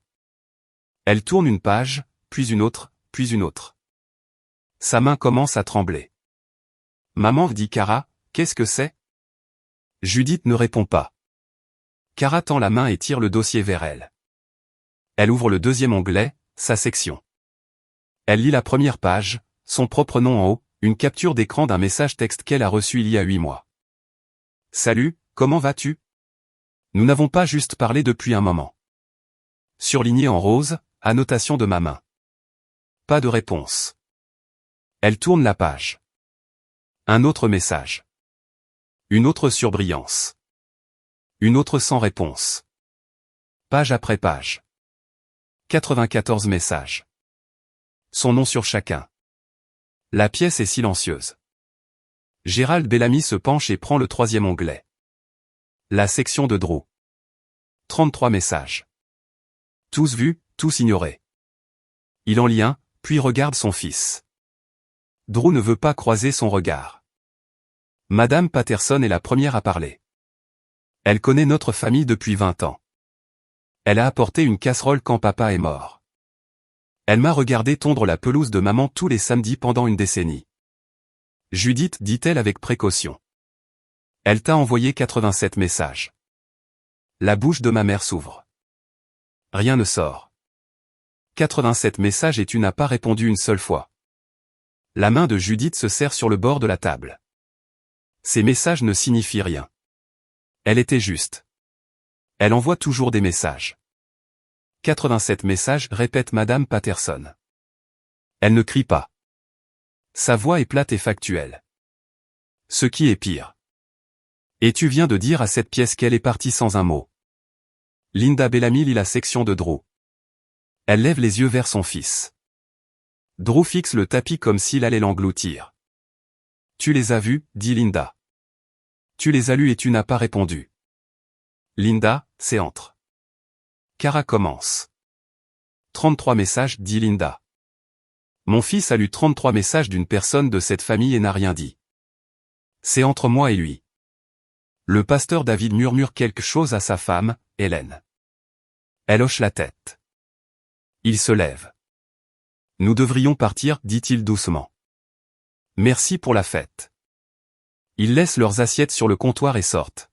Elle tourne une page, puis une autre, puis une autre. Sa main commence à trembler. Maman, dit Kara, qu'est-ce que c'est? Judith ne répond pas. Kara tend la main et tire le dossier vers elle. Elle ouvre le 2e onglet, sa section. Elle lit la première page, son propre nom en haut, une capture d'écran d'un message texte qu'elle a reçu il y a 8 mois. Salut, comment vas-tu? Nous n'avons pas juste parlé depuis un moment. Surligné en rose, annotation de ma main. Pas de réponse. Elle tourne la page. Un autre message. Une autre surbrillance. Une autre sans réponse. Page après page. 94 messages. Son nom sur chacun. La pièce est silencieuse. Gerald Bellamy se penche et prend le 3e onglet. La section de Drew. 33 messages. Tous vus, tous ignorés. Il en lit un, puis regarde son fils. Drew ne veut pas croiser son regard. Madame Patterson est la première à parler. Elle connaît notre famille depuis 20 ans. Elle a apporté une casserole quand papa est mort. Elle m'a regardé tondre la pelouse de maman tous les samedis pendant une décennie. Judith, dit-elle avec précaution. Elle t'a envoyé 87 messages. La bouche de ma mère s'ouvre. Rien ne sort. 87 messages et tu n'as pas répondu une seule fois. La main de Judith se serre sur le bord de la table. Ces messages ne signifient rien. Elle était juste. Elle envoie toujours des messages. 87 messages, répète Madame Patterson. Elle ne crie pas. Sa voix est plate et factuelle. Ce qui est pire. Et tu viens de dire à cette pièce qu'elle est partie sans un mot. Linda Bellamy lit la section de Drew. Elle lève les yeux vers son fils. Drew fixe le tapis comme s'il allait l'engloutir. Tu les as vus, dit Linda. Tu les as lus et tu n'as pas répondu. Linda, c'est entre. Kara commence. 33 messages, dit Linda. Mon fils a lu 33 messages d'une personne de cette famille et n'a rien dit. C'est entre moi et lui. Le pasteur David murmure quelque chose à sa femme, Hélène. Elle hoche la tête. Il se lève. Nous devrions partir, dit-il doucement. Merci pour la fête. Ils laissent leurs assiettes sur le comptoir et sortent.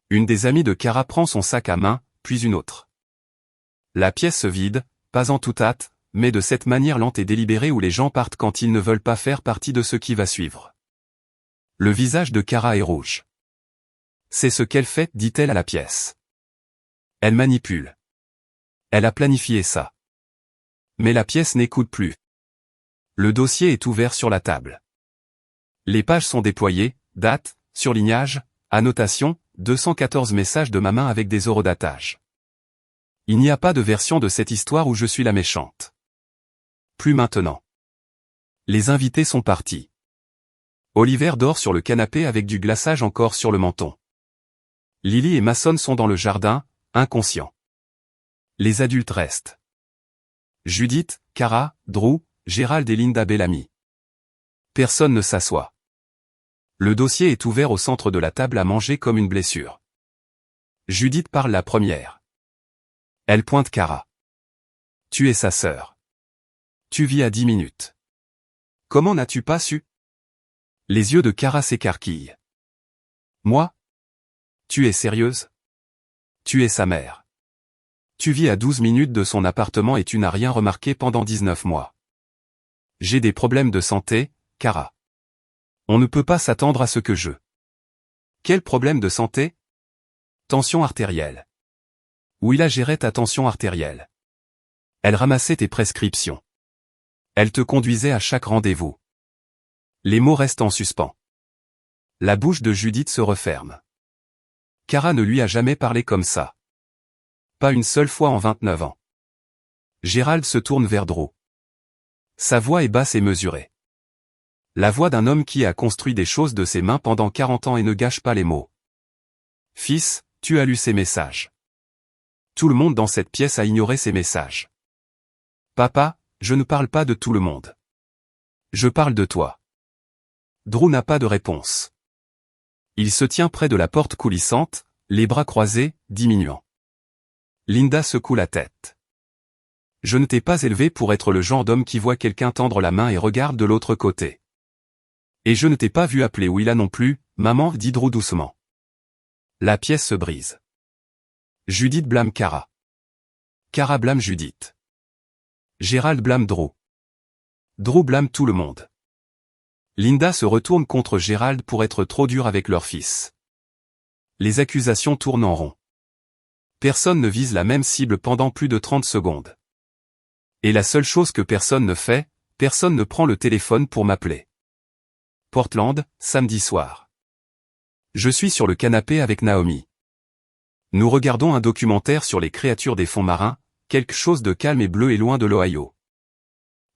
Une des amies de Kara prend son sac à main, puis une autre. La pièce se vide, pas en toute hâte, mais de cette manière lente et délibérée où les gens partent quand ils ne veulent pas faire partie de ce qui va suivre. Le visage de Kara est rouge. C'est ce qu'elle fait, dit-elle à la pièce. Elle manipule. Elle a planifié ça. Mais la pièce n'écoute plus. Le dossier est ouvert sur la table. Les pages sont déployées, date, surlignage, annotation, 214 messages de ma main avec des horodatage. Il n'y a pas de version de cette histoire où je suis la méchante. Plus maintenant. Les invités sont partis. Oliver dort sur le canapé avec du glaçage encore sur le menton. Lily et Mason sont dans le jardin, inconscients. Les adultes restent. Judith, Kara, Drew, Gérald et Linda Bellamy. Personne ne s'assoit. Le dossier est ouvert au centre de la table à manger comme une blessure. Judith parle la première. Elle pointe Kara. Tu es sa sœur. Tu vis à 10 minutes. Comment n'as-tu pas su? Les yeux de Kara s'écarquillent. Moi? Tu es sérieuse? Tu es sa mère. Tu vis à 12 minutes de son appartement et tu n'as rien remarqué pendant 19 mois. J'ai des problèmes de santé, Kara. On ne peut pas s'attendre à ce que je... Quel problème de santé? Tension artérielle. Où il a géré ta tension artérielle. Elle ramassait tes prescriptions. Elle te conduisait à chaque rendez-vous. Les mots restent en suspens. La bouche de Judith se referme. Kara ne lui a jamais parlé comme ça. Pas une seule fois en 29 ans. Gérald se tourne vers Drew. Sa voix est basse et mesurée. La voix d'un homme qui a construit des choses de ses mains pendant 40 ans et ne gâche pas les mots. Fils, tu as lu ces messages. Tout le monde dans cette pièce a ignoré ces messages. Papa, je ne parle pas de tout le monde. Je parle de toi. Drew n'a pas de réponse. Il se tient près de la porte coulissante, les bras croisés, diminuant. Linda secoue la tête. Je ne t'ai pas élevé pour être le genre d'homme qui voit quelqu'un tendre la main et regarde de l'autre côté. Et je ne t'ai pas vu appeler Willa non plus, maman, dit Drew doucement. La pièce se brise. Judith blâme Kara. Kara blâme Judith. Gérald blâme Drew. Drew blâme tout le monde. Linda se retourne contre Gérald pour être trop dur avec leur fils. Les accusations tournent en rond. Personne ne vise la même cible pendant plus de 30 secondes. Et la seule chose que personne ne fait, personne ne prend le téléphone pour m'appeler. Portland, samedi soir. Je suis sur le canapé avec Naomi. Nous regardons un documentaire sur les créatures des fonds marins, quelque chose de calme et bleu et loin de l'Ohio.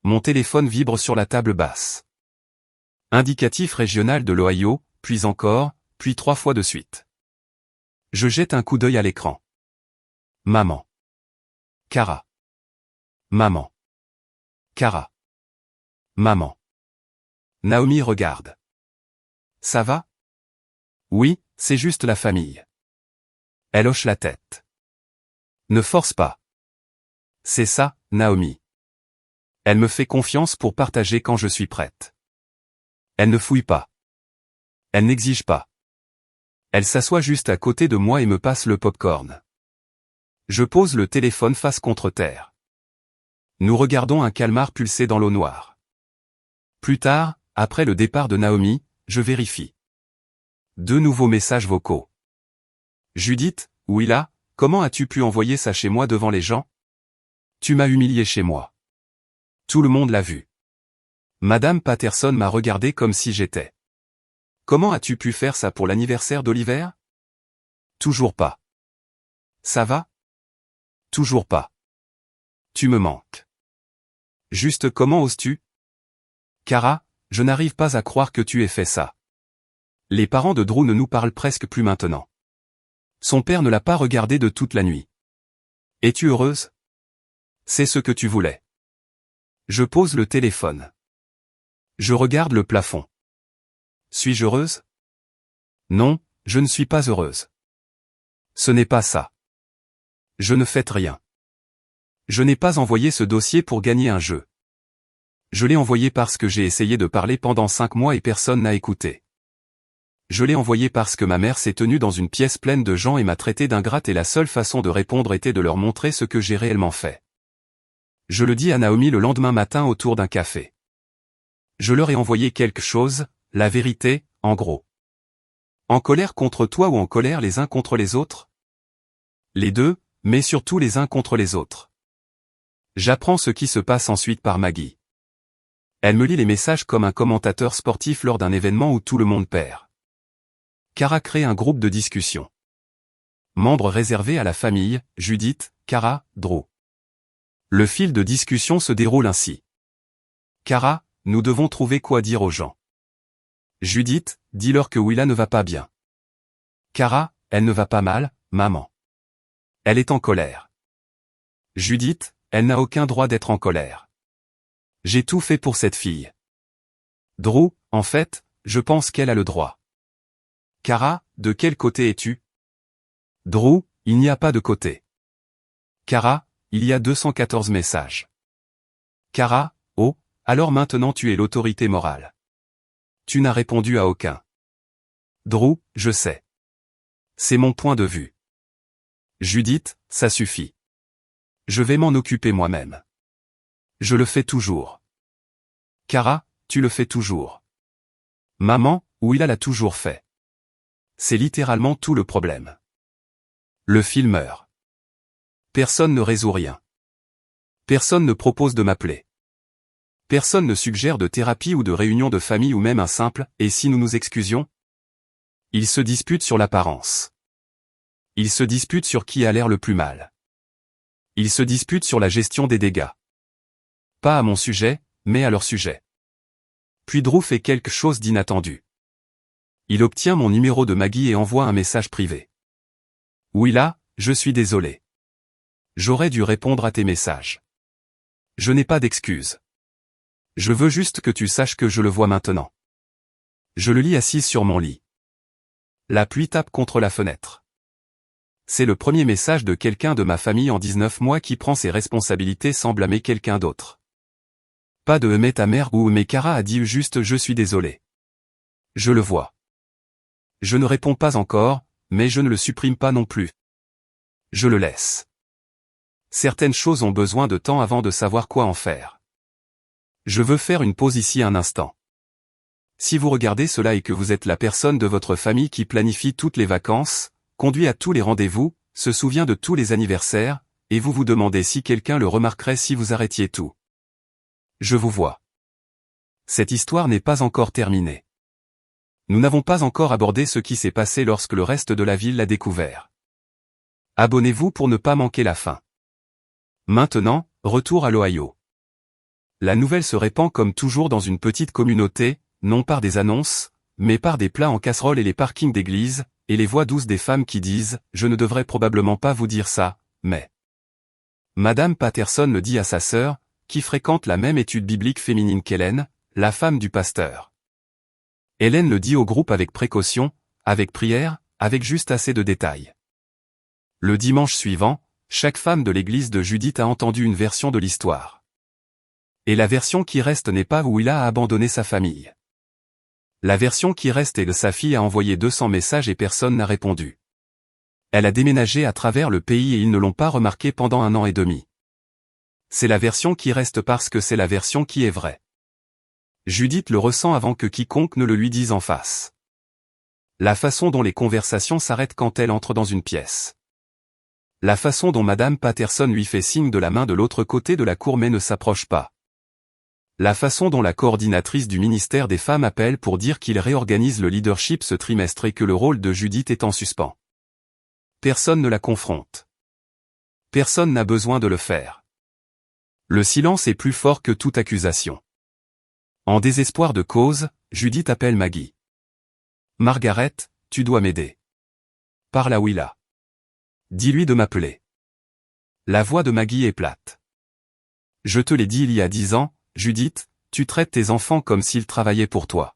Mon téléphone vibre sur la table basse. Indicatif régional de l'Ohio, puis encore, puis 3 fois de suite. Je jette un coup d'œil à l'écran. Maman. Kara. Maman. Kara. Maman. Naomi regarde. Ça va? Oui, c'est juste la famille. Elle hoche la tête. Ne force pas. C'est ça, Naomi. Elle me fait confiance pour partager quand je suis prête. Elle ne fouille pas. Elle n'exige pas. Elle s'assoit juste à côté de moi et me passe le popcorn. Je pose le téléphone face contre terre. Nous regardons un calmar pulser dans l'eau noire. Plus tard, après le départ de Naomi, je vérifie. 2 nouveaux messages vocaux. Judith, Willa, comment as-tu pu envoyer ça chez moi devant les gens? Tu m'as humilié chez moi. Tout le monde l'a vu. Madame Patterson m'a regardé comme si j'étais. Comment as-tu pu faire ça pour l'anniversaire d'Oliver? Toujours pas. Ça va? Toujours pas. Tu me manques. Juste comment oses-tu? Kara, je n'arrive pas à croire que tu aies fait ça. Les parents de Drew ne nous parlent presque plus maintenant. Son père ne l'a pas regardé de toute la nuit. Es-tu heureuse? C'est ce que tu voulais. Je pose le téléphone. Je regarde le plafond. Suis-je heureuse? Non, je ne suis pas heureuse. Ce n'est pas ça. Je ne fête rien. Je n'ai pas envoyé ce dossier pour gagner un jeu. Je l'ai envoyé parce que j'ai essayé de parler pendant 5 mois et personne n'a écouté. Je l'ai envoyé parce que ma mère s'est tenue dans une pièce pleine de gens et m'a traité d'ingrate et la seule façon de répondre était de leur montrer ce que j'ai réellement fait. Je le dis à Naomi le lendemain matin autour d'un café. Je leur ai envoyé quelque chose, la vérité, en gros. En colère contre toi ou en colère les uns contre les autres? Les deux, mais surtout les uns contre les autres. J'apprends ce qui se passe ensuite par Maggie. Elle me lit les messages comme un commentateur sportif lors d'un événement où tout le monde perd. Kara crée un groupe de discussion. Membre réservé à la famille, Judith, Kara, Drew. Le fil de discussion se déroule ainsi. Kara, nous devons trouver quoi dire aux gens. Judith, dis-leur que Willa ne va pas bien. Kara, elle ne va pas mal, maman. Elle est en colère. Judith, elle n'a aucun droit d'être en colère. J'ai tout fait pour cette fille. Drew, en fait, je pense qu'elle a le droit. Kara, de quel côté es-tu? Drew, il n'y a pas de côté. Kara, il y a 214 messages. Kara, oh, alors maintenant tu es l'autorité morale. Tu n'as répondu à aucun. Drew, je sais. C'est mon point de vue. Judith, ça suffit. Je vais m'en occuper moi-même. Je le fais toujours. Kara, tu le fais toujours. Maman, Willa l'a toujours fait. C'est littéralement tout le problème. Le fil meurt. Personne ne résout rien. Personne ne propose de m'appeler. Personne ne suggère de thérapie ou de réunion de famille ou même un simple « et si nous nous excusions ?» Ils se disputent sur l'apparence. Ils se disputent sur qui a l'air le plus mal. Ils se disputent sur la gestion des dégâts. Pas à mon sujet, mais à leur sujet. Puis Drew fait quelque chose d'inattendu. Il obtient mon numéro de Maggie et envoie un message privé. Willa, je suis désolé. J'aurais dû répondre à tes messages. Je n'ai pas d'excuses. Je veux juste que tu saches que je le vois maintenant. Je le lis assise sur mon lit. La pluie tape contre la fenêtre. C'est le premier message de quelqu'un de ma famille en 19 mois qui prend ses responsabilités sans blâmer quelqu'un d'autre. Pas de mais ta mère ou mais Kara a dit juste je suis désolé. Je le vois. Je ne réponds pas encore, mais je ne le supprime pas non plus. Je le laisse. Certaines choses ont besoin de temps avant de savoir quoi en faire. Je veux faire une pause ici un instant. Si vous regardez cela et que vous êtes la personne de votre famille qui planifie toutes les vacances, conduit à tous les rendez-vous, se souvient de tous les anniversaires, et vous vous demandez si quelqu'un le remarquerait si vous arrêtiez tout. Je vous vois. Cette histoire n'est pas encore terminée. Nous n'avons pas encore abordé ce qui s'est passé lorsque le reste de la ville l'a découvert. Abonnez-vous pour ne pas manquer la fin. Maintenant, retour à l'Ohio. La nouvelle se répand comme toujours dans une petite communauté, non par des annonces, mais par des plats en casserole et les parkings d'église, et les voix douces des femmes qui disent « Je ne devrais probablement pas vous dire ça, mais… » Madame Patterson le dit à sa sœur, qui fréquente la même étude biblique féminine qu'Hélène, la femme du pasteur. Hélène le dit au groupe avec précaution, avec prière, avec juste assez de détails. Le dimanche suivant, chaque femme de l'église de Judith a entendu une version de l'histoire. Et la version qui reste n'est pas où il a abandonné sa famille. La version qui reste est que sa fille a envoyé 200 messages et personne n'a répondu. Elle a déménagé à travers le pays et ils ne l'ont pas remarqué pendant 1 an et demi. C'est la version qui reste parce que c'est la version qui est vraie. Judith le ressent avant que quiconque ne le lui dise en face. La façon dont les conversations s'arrêtent quand elle entre dans une pièce. La façon dont Madame Patterson lui fait signe de la main de l'autre côté de la cour mais ne s'approche pas. La façon dont la coordinatrice du ministère des Femmes appelle pour dire qu'il réorganise le leadership ce trimestre et que le rôle de Judith est en suspens. Personne ne la confronte. Personne n'a besoin de le faire. Le silence est plus fort que toute accusation. En désespoir de cause, Judith appelle Maggie. « Margaret, tu dois m'aider. Parle à Willa. Dis-lui de m'appeler. » La voix de Maggie est plate. « Je te l'ai dit il y a 10 ans, Judith, tu traites tes enfants comme s'ils travaillaient pour toi.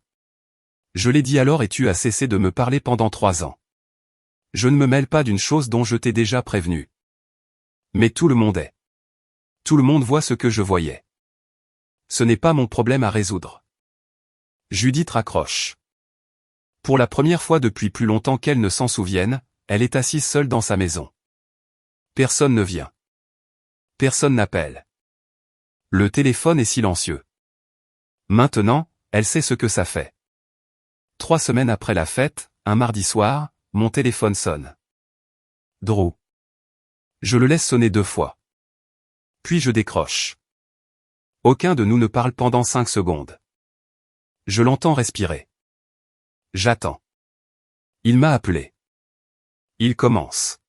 Je l'ai dit alors et tu as cessé de me parler pendant 3 ans. Je ne me mêle pas d'une chose dont je t'ai déjà prévenu. Mais tout le monde est. Tout le monde voit ce que je voyais. Ce n'est pas mon problème à résoudre. » Judith raccroche. Pour la première fois depuis plus longtemps qu'elle ne s'en souvienne, elle est assise seule dans sa maison. Personne ne vient. Personne n'appelle. Le téléphone est silencieux. Maintenant, elle sait ce que ça fait. 3 semaines après la fête, un mardi soir, mon téléphone sonne. Drew. Je le laisse sonner 2 fois. Puis je décroche. Aucun de nous ne parle pendant 5 secondes. Je l'entends respirer. J'attends. Il m'a appelé. Il commence.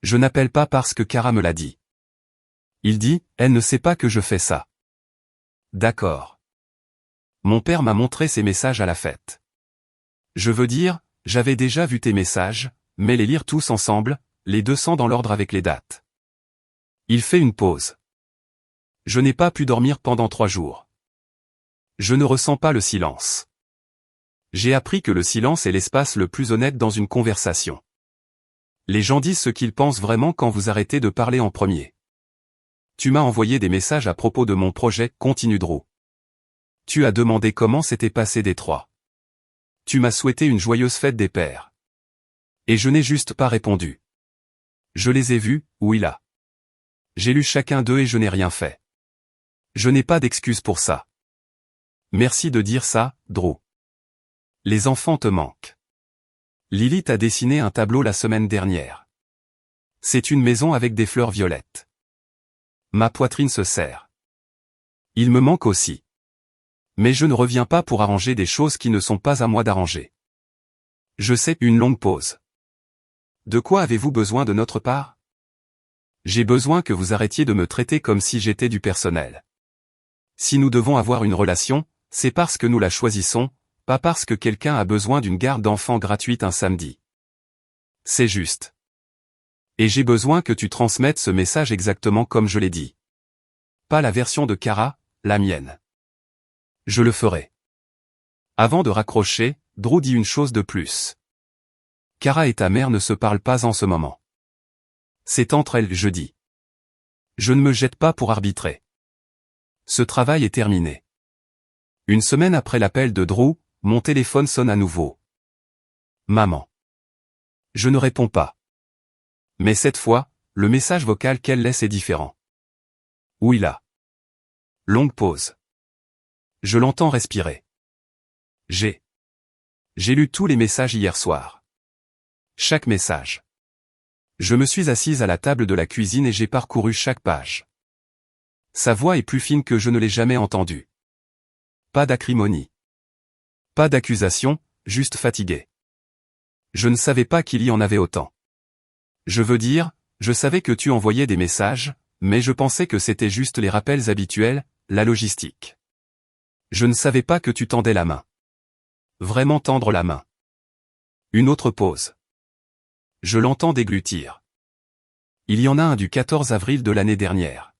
Je n'appelle pas parce que Cara me l'a dit. Il dit, elle ne sait pas que je fais ça. D'accord. Mon père m'a montré ses messages à la fête. Je veux dire, j'avais déjà vu tes messages, mais les lire tous ensemble, les 200 dans l'ordre avec les dates. Il fait une pause. Je n'ai pas pu dormir pendant 3 jours. Je ne ressens pas le silence. J'ai appris que le silence est l'espace le plus honnête dans une conversation. Les gens disent ce qu'ils pensent vraiment quand vous arrêtez de parler en premier. Tu m'as envoyé des messages à propos de mon projet, continue Drew. Tu as demandé comment s'était passé Détroit. Tu m'as souhaité une joyeuse fête des pères. Et je n'ai juste pas répondu. Je les ai vus, Willa. J'ai lu chacun d'eux et je n'ai rien fait. Je n'ai pas d'excuse pour ça. Merci de dire ça, Drew. Les enfants te manquent. Lilith a dessiné un tableau la semaine dernière. C'est une maison avec des fleurs violettes. Ma poitrine se serre. Il me manque aussi. Mais je ne reviens pas pour arranger des choses qui ne sont pas à moi d'arranger. Je sais, une longue pause. De quoi avez-vous besoin de notre part? J'ai besoin que vous arrêtiez de me traiter comme si j'étais du personnel. Si nous devons avoir une relation, c'est parce que nous la choisissons, pas parce que quelqu'un a besoin d'une garde d'enfants gratuite un samedi. C'est juste. Et j'ai besoin que tu transmettes ce message exactement comme je l'ai dit. Pas la version de Cara, la mienne. Je le ferai. Avant de raccrocher, Drew dit une chose de plus. Cara et ta mère ne se parlent pas en ce moment. C'est entre elles, je dis. Je ne me jette pas pour arbitrer. Ce travail est terminé. 1 semaine après l'appel de Drew, mon téléphone sonne à nouveau. Maman. Je ne réponds pas. Mais cette fois, le message vocal qu'elle laisse est différent. Willa. Longue pause. Je l'entends respirer. J'ai lu tous les messages hier soir. Chaque message. Je me suis assise à la table de la cuisine et j'ai parcouru chaque page. Sa voix est plus fine que je ne l'ai jamais entendue. Pas d'acrimonie. Pas d'accusation, juste fatigué. Je ne savais pas qu'il y en avait autant. Je veux dire, je savais que tu envoyais des messages, mais je pensais que c'était juste les rappels habituels, la logistique. Je ne savais pas que tu tendais la main. Vraiment tendre la main. Une autre pause. Je l'entends déglutir. Il y en a un du 14 avril de l'année dernière.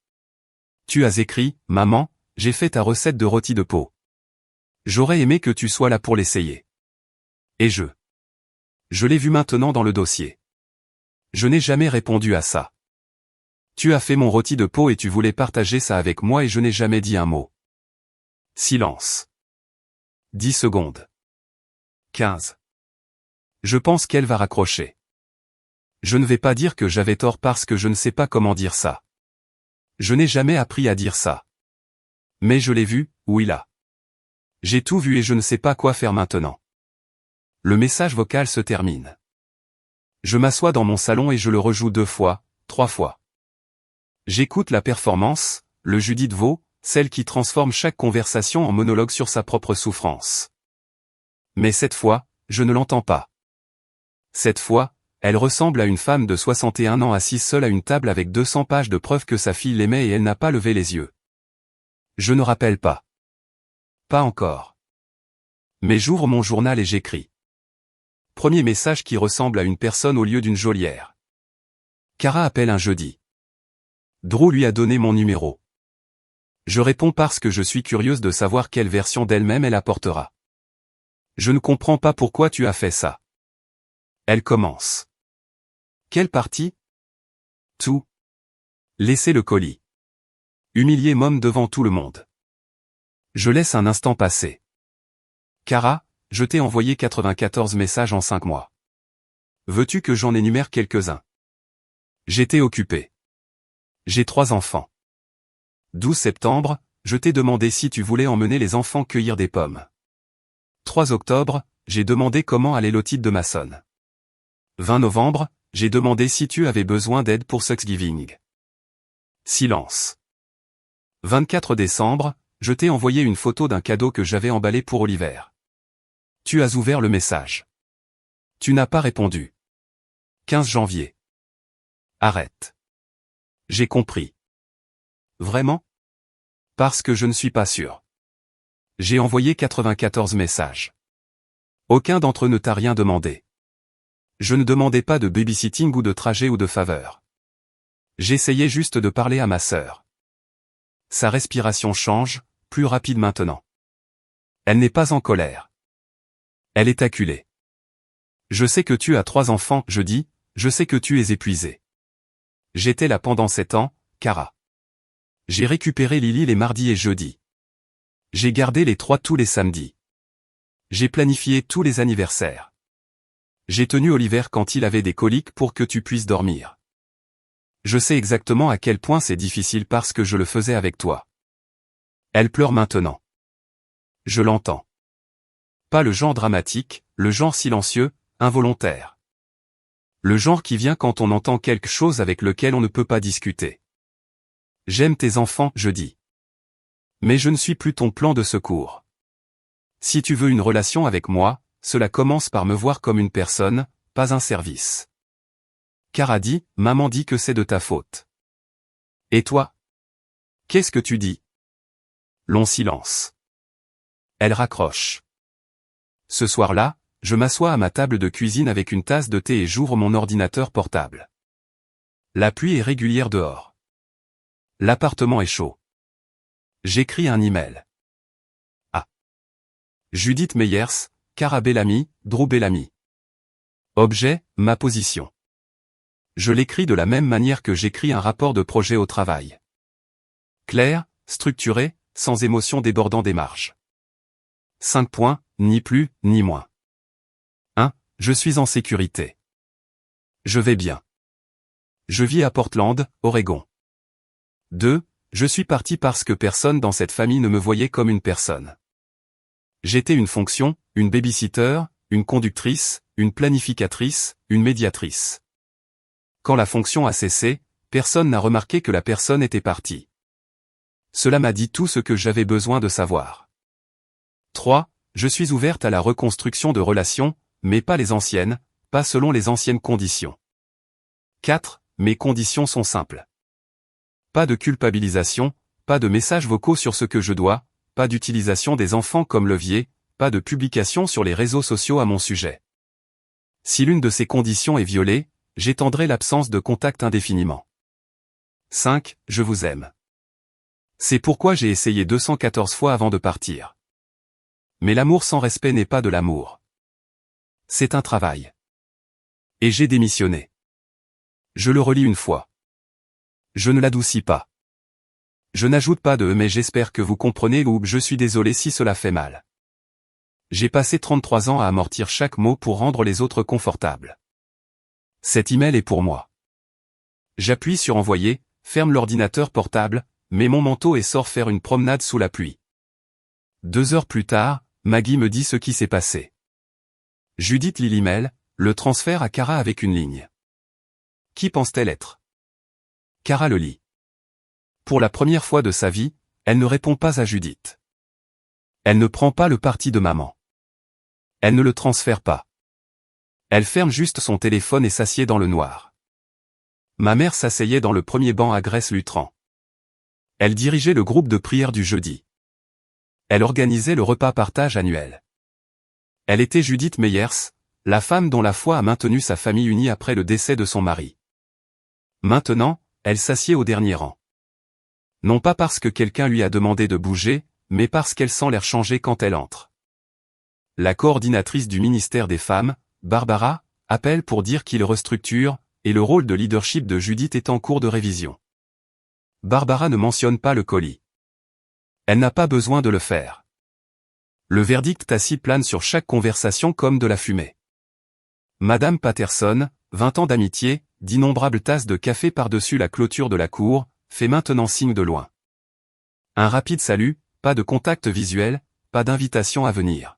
Tu as écrit, maman, j'ai fait ta recette de rôti de peau. J'aurais aimé que tu sois là pour l'essayer. Et je l'ai vu maintenant dans le dossier. Je n'ai jamais répondu à ça. Tu as fait mon rôti de peau et tu voulais partager ça avec moi et je n'ai jamais dit un mot. Silence. 10 secondes. 15. Je pense qu'elle va raccrocher. Je ne vais pas dire que j'avais tort parce que je ne sais pas comment dire ça. Je n'ai jamais appris à dire ça. Mais je l'ai vu, oui là. J'ai tout vu et je ne sais pas quoi faire maintenant. Le message vocal se termine. Je m'assois dans mon salon et je le rejoue 2 fois, 3 fois. J'écoute la performance, le Judith Vaux, celle qui transforme chaque conversation en monologue sur sa propre souffrance. Mais cette fois, je ne l'entends pas. Cette fois, elle ressemble à une femme de 61 ans assise seule à une table avec 200 pages de preuves que sa fille l'aimait et elle n'a pas levé les yeux. Je ne rappelle pas. Pas encore. Mais j'ouvre mon journal et j'écris. Premier message qui ressemble à une personne au lieu d'une geôlière. Cara appelle un jeudi. Drew lui a donné mon numéro. Je réponds parce que je suis curieuse de savoir quelle version d'elle-même elle apportera. Je ne comprends pas pourquoi tu as fait ça. Elle commence. Quelle partie? Tout. Laissez le colis. Humilier Mom devant tout le monde. Je laisse un instant passer. Cara, je t'ai envoyé 94 messages en 5 mois. Veux-tu que j'en énumère quelques-uns? J'étais occupé. J'ai 3 enfants. 12 septembre, je t'ai demandé si tu voulais emmener les enfants cueillir des pommes. 3 octobre, j'ai demandé comment allait l'otite de Mason. 20 novembre, j'ai demandé si tu avais besoin d'aide pour Thanksgiving. Silence. 24 décembre, je t'ai envoyé une photo d'un cadeau que j'avais emballé pour Oliver. Tu as ouvert le message. Tu n'as pas répondu. 15 janvier. Arrête. J'ai compris. Vraiment? Parce que je ne suis pas sûr. J'ai envoyé 94 messages. Aucun d'entre eux ne t'a rien demandé. Je ne demandais pas de babysitting ou de trajet ou de faveur. J'essayais juste de parler à ma sœur. Sa respiration change, plus rapide maintenant. Elle n'est pas en colère. Elle est acculée. Je sais que tu as 3 enfants, je dis, je sais que tu es épuisé. J'étais là pendant 7 ans, Cara. J'ai récupéré Lily les mardis et jeudis. J'ai gardé les 3 tous les samedis. J'ai planifié tous les anniversaires. J'ai tenu Oliver quand il avait des coliques pour que tu puisses dormir. Je sais exactement à quel point c'est difficile parce que je le faisais avec toi. Elle pleure maintenant. Je l'entends. Pas le genre dramatique, le genre silencieux, involontaire. Le genre qui vient quand on entend quelque chose avec lequel on ne peut pas discuter. J'aime tes enfants, je dis. Mais je ne suis plus ton plan de secours. Si tu veux une relation avec moi, cela commence par me voir comme une personne, pas un service. Cara dit, maman dit que c'est de ta faute. Et toi? Qu'est-ce que tu dis? Long silence. Elle raccroche. Ce soir-là, je m'assois à ma table de cuisine avec une tasse de thé et j'ouvre mon ordinateur portable. La pluie est régulière dehors. L'appartement est chaud. J'écris un email. Ah. Judith Meyers, Cara Bellamy, Drew Bellamy. Objet, ma position. Je l'écris de la même manière que j'écris un rapport de projet au travail. Clair, structuré, sans émotion débordant des marges. 5 points, ni plus, ni moins. 1. Je suis en sécurité. Je vais bien. Je vis à Portland, Oregon. 2. Je suis parti parce que personne dans cette famille ne me voyait comme une personne. J'étais une fonction, une babysitter, une conductrice, une planificatrice, une médiatrice. Quand la fonction a cessé, personne n'a remarqué que la personne était partie. Cela m'a dit tout ce que j'avais besoin de savoir. 3. Je suis ouverte à la reconstruction de relations, mais pas les anciennes, pas selon les anciennes conditions. 4. Mes conditions sont simples. Pas de culpabilisation, pas de messages vocaux sur ce que je dois, pas d'utilisation des enfants comme levier, pas de publication sur les réseaux sociaux à mon sujet. Si l'une de ces conditions est violée, j'étendrai l'absence de contact indéfiniment. 5. Je vous aime. C'est pourquoi j'ai essayé 214 fois avant de partir. Mais l'amour sans respect n'est pas de l'amour. C'est un travail. Et j'ai démissionné. Je le relis une fois. Je ne l'adoucis pas. Je n'ajoute pas de « mais j'espère que vous comprenez » ou « je suis désolé si cela fait mal ». J'ai passé 33 ans à amortir chaque mot pour rendre les autres confortables. Cet email est pour moi. J'appuie sur envoyer, ferme l'ordinateur portable, mets mon manteau et sors faire une promenade sous la pluie. 2 heures plus tard, Maggie me dit ce qui s'est passé. Judith lit l'email, le transfère à Cara avec une ligne. Qui pense-t-elle être? Cara le lit. Pour la première fois de sa vie, elle ne répond pas à Judith. Elle ne prend pas le parti de maman. Elle ne le transfère pas. Elle ferme juste son téléphone et s'assied dans le noir. Ma mère s'asseyait dans le premier banc à Grèce-Lutran. Elle dirigeait le groupe de prière du jeudi. Elle organisait le repas partage annuel. Elle était Judith Meyers, la femme dont la foi a maintenu sa famille unie après le décès de son mari. Maintenant, elle s'assied au dernier rang. Non pas parce que quelqu'un lui a demandé de bouger, mais parce qu'elle sent l'air changer quand elle entre. La coordinatrice du ministère des Femmes, Barbara, appelle pour dire qu'il restructure, et le rôle de leadership de Judith est en cours de révision. Barbara ne mentionne pas le colis. Elle n'a pas besoin de le faire. Le verdict tacite plane sur chaque conversation comme de la fumée. Madame Patterson, 20 ans d'amitié, d'innombrables tasses de café par-dessus la clôture de la cour, fait maintenant signe de loin. Un rapide salut, pas de contact visuel, pas d'invitation à venir.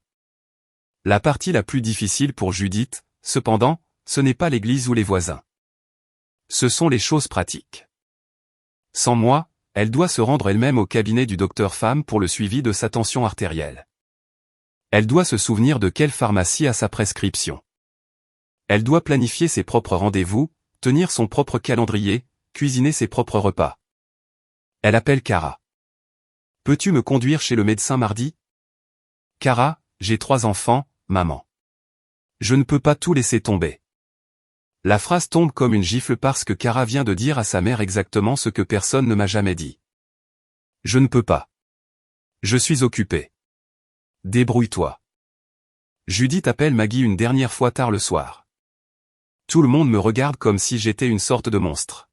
La partie la plus difficile pour Judith, cependant, ce n'est pas l'église ou les voisins. Ce sont les choses pratiques. Sans moi, elle doit se rendre elle-même au cabinet du docteur Femme pour le suivi de sa tension artérielle. Elle doit se souvenir de quelle pharmacie a sa prescription. Elle doit planifier ses propres rendez-vous, tenir son propre calendrier, cuisiner ses propres repas. Elle appelle Cara. « Peux-tu me conduire chez le médecin mardi ? » Cara, j'ai 3 enfants, maman. Je ne peux pas tout laisser tomber. La phrase tombe comme une gifle parce que Cara vient de dire à sa mère exactement ce que personne ne m'a jamais dit. Je ne peux pas. Je suis occupé. Débrouille-toi. Judith appelle Maggie une dernière fois tard le soir. Tout le monde me regarde comme si j'étais une sorte de monstre.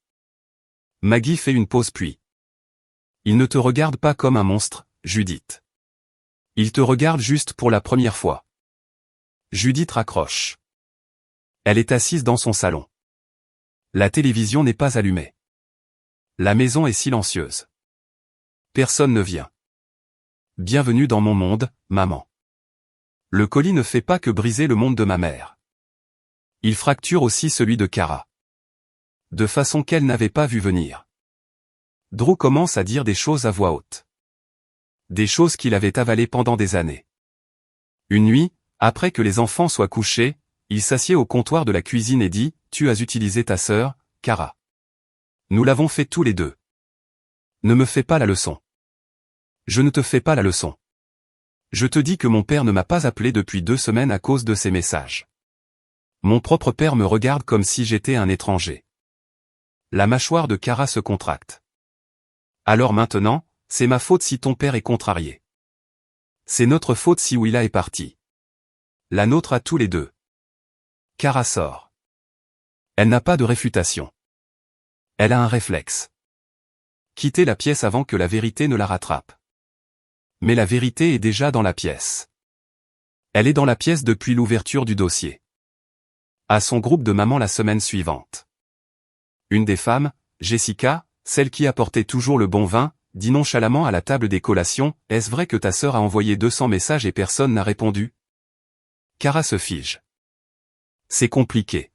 Maggie fait une pause puis. Il ne te regarde pas comme un monstre, Judith. Il te regarde juste pour la première fois. Judith raccroche. Elle est assise dans son salon. La télévision n'est pas allumée. La maison est silencieuse. Personne ne vient. Bienvenue dans mon monde, maman. Le colis ne fait pas que briser le monde de ma mère. Il fracture aussi celui de Cara. De façon qu'elle n'avait pas vu venir. Drew commence à dire des choses à voix haute. Des choses qu'il avait avalées pendant des années. Une nuit, après que les enfants soient couchés, il s'assied au comptoir de la cuisine et dit « Tu as utilisé ta sœur, Cara. Nous l'avons fait tous les deux. Ne me fais pas la leçon. Je ne te fais pas la leçon. Je te dis que mon père ne m'a pas appelé depuis 2 semaines à cause de ces messages. Mon propre père me regarde comme si j'étais un étranger. » La mâchoire de Cara se contracte. Alors maintenant, c'est ma faute si ton père est contrarié. C'est notre faute si Willa est parti. La nôtre à tous les deux. Cara sort. Elle n'a pas de réfutation. Elle a un réflexe. Quitter la pièce avant que la vérité ne la rattrape. Mais la vérité est déjà dans la pièce. Elle est dans la pièce depuis l'ouverture du dossier. À son groupe de mamans la semaine suivante. Une des femmes, Jessica, celle qui apportait toujours le bon vin, dit nonchalamment à la table des collations, « Est-ce vrai que ta sœur a envoyé 200 messages et personne n'a répondu ?» Cara se fige. C'est compliqué.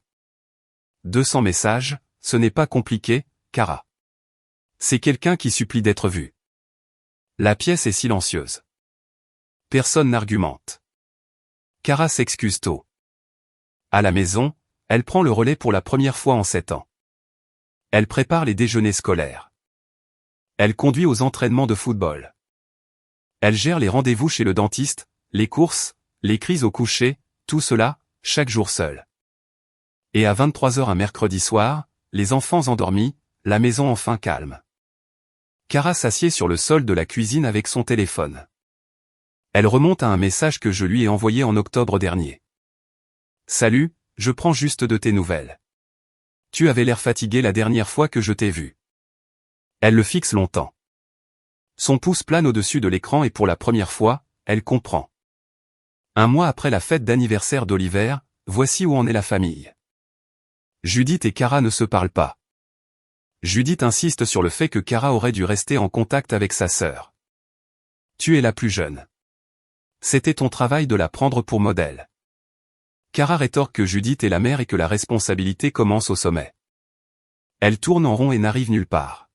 200 messages, ce n'est pas compliqué, Cara. C'est quelqu'un qui supplie d'être vu. La pièce est silencieuse. Personne n'argumente. Cara s'excuse tôt. À la maison, elle prend le relais pour la première fois en 7 ans. Elle prépare les déjeuners scolaires. Elle conduit aux entraînements de football. Elle gère les rendez-vous chez le dentiste, les courses, les crises au coucher, tout cela, chaque jour seul. Et à 23h un mercredi soir, les enfants endormis, la maison enfin calme. Cara s'assied sur le sol de la cuisine avec son téléphone. Elle remonte à un message que je lui ai envoyé en octobre dernier. Salut, je prends juste de tes nouvelles. Tu avais l'air fatigué la dernière fois que je t'ai vu. Elle le fixe longtemps. Son pouce plane au-dessus de l'écran et pour la première fois, elle comprend. Un mois après la fête d'anniversaire d'Oliver, voici où en est la famille. Judith et Cara ne se parlent pas. Judith insiste sur le fait que Cara aurait dû rester en contact avec sa sœur. Tu es la plus jeune. C'était ton travail de la prendre pour modèle. Cara rétorque que Judith est la mère et que la responsabilité commence au sommet. Elle tourne en rond et n'arrive nulle part.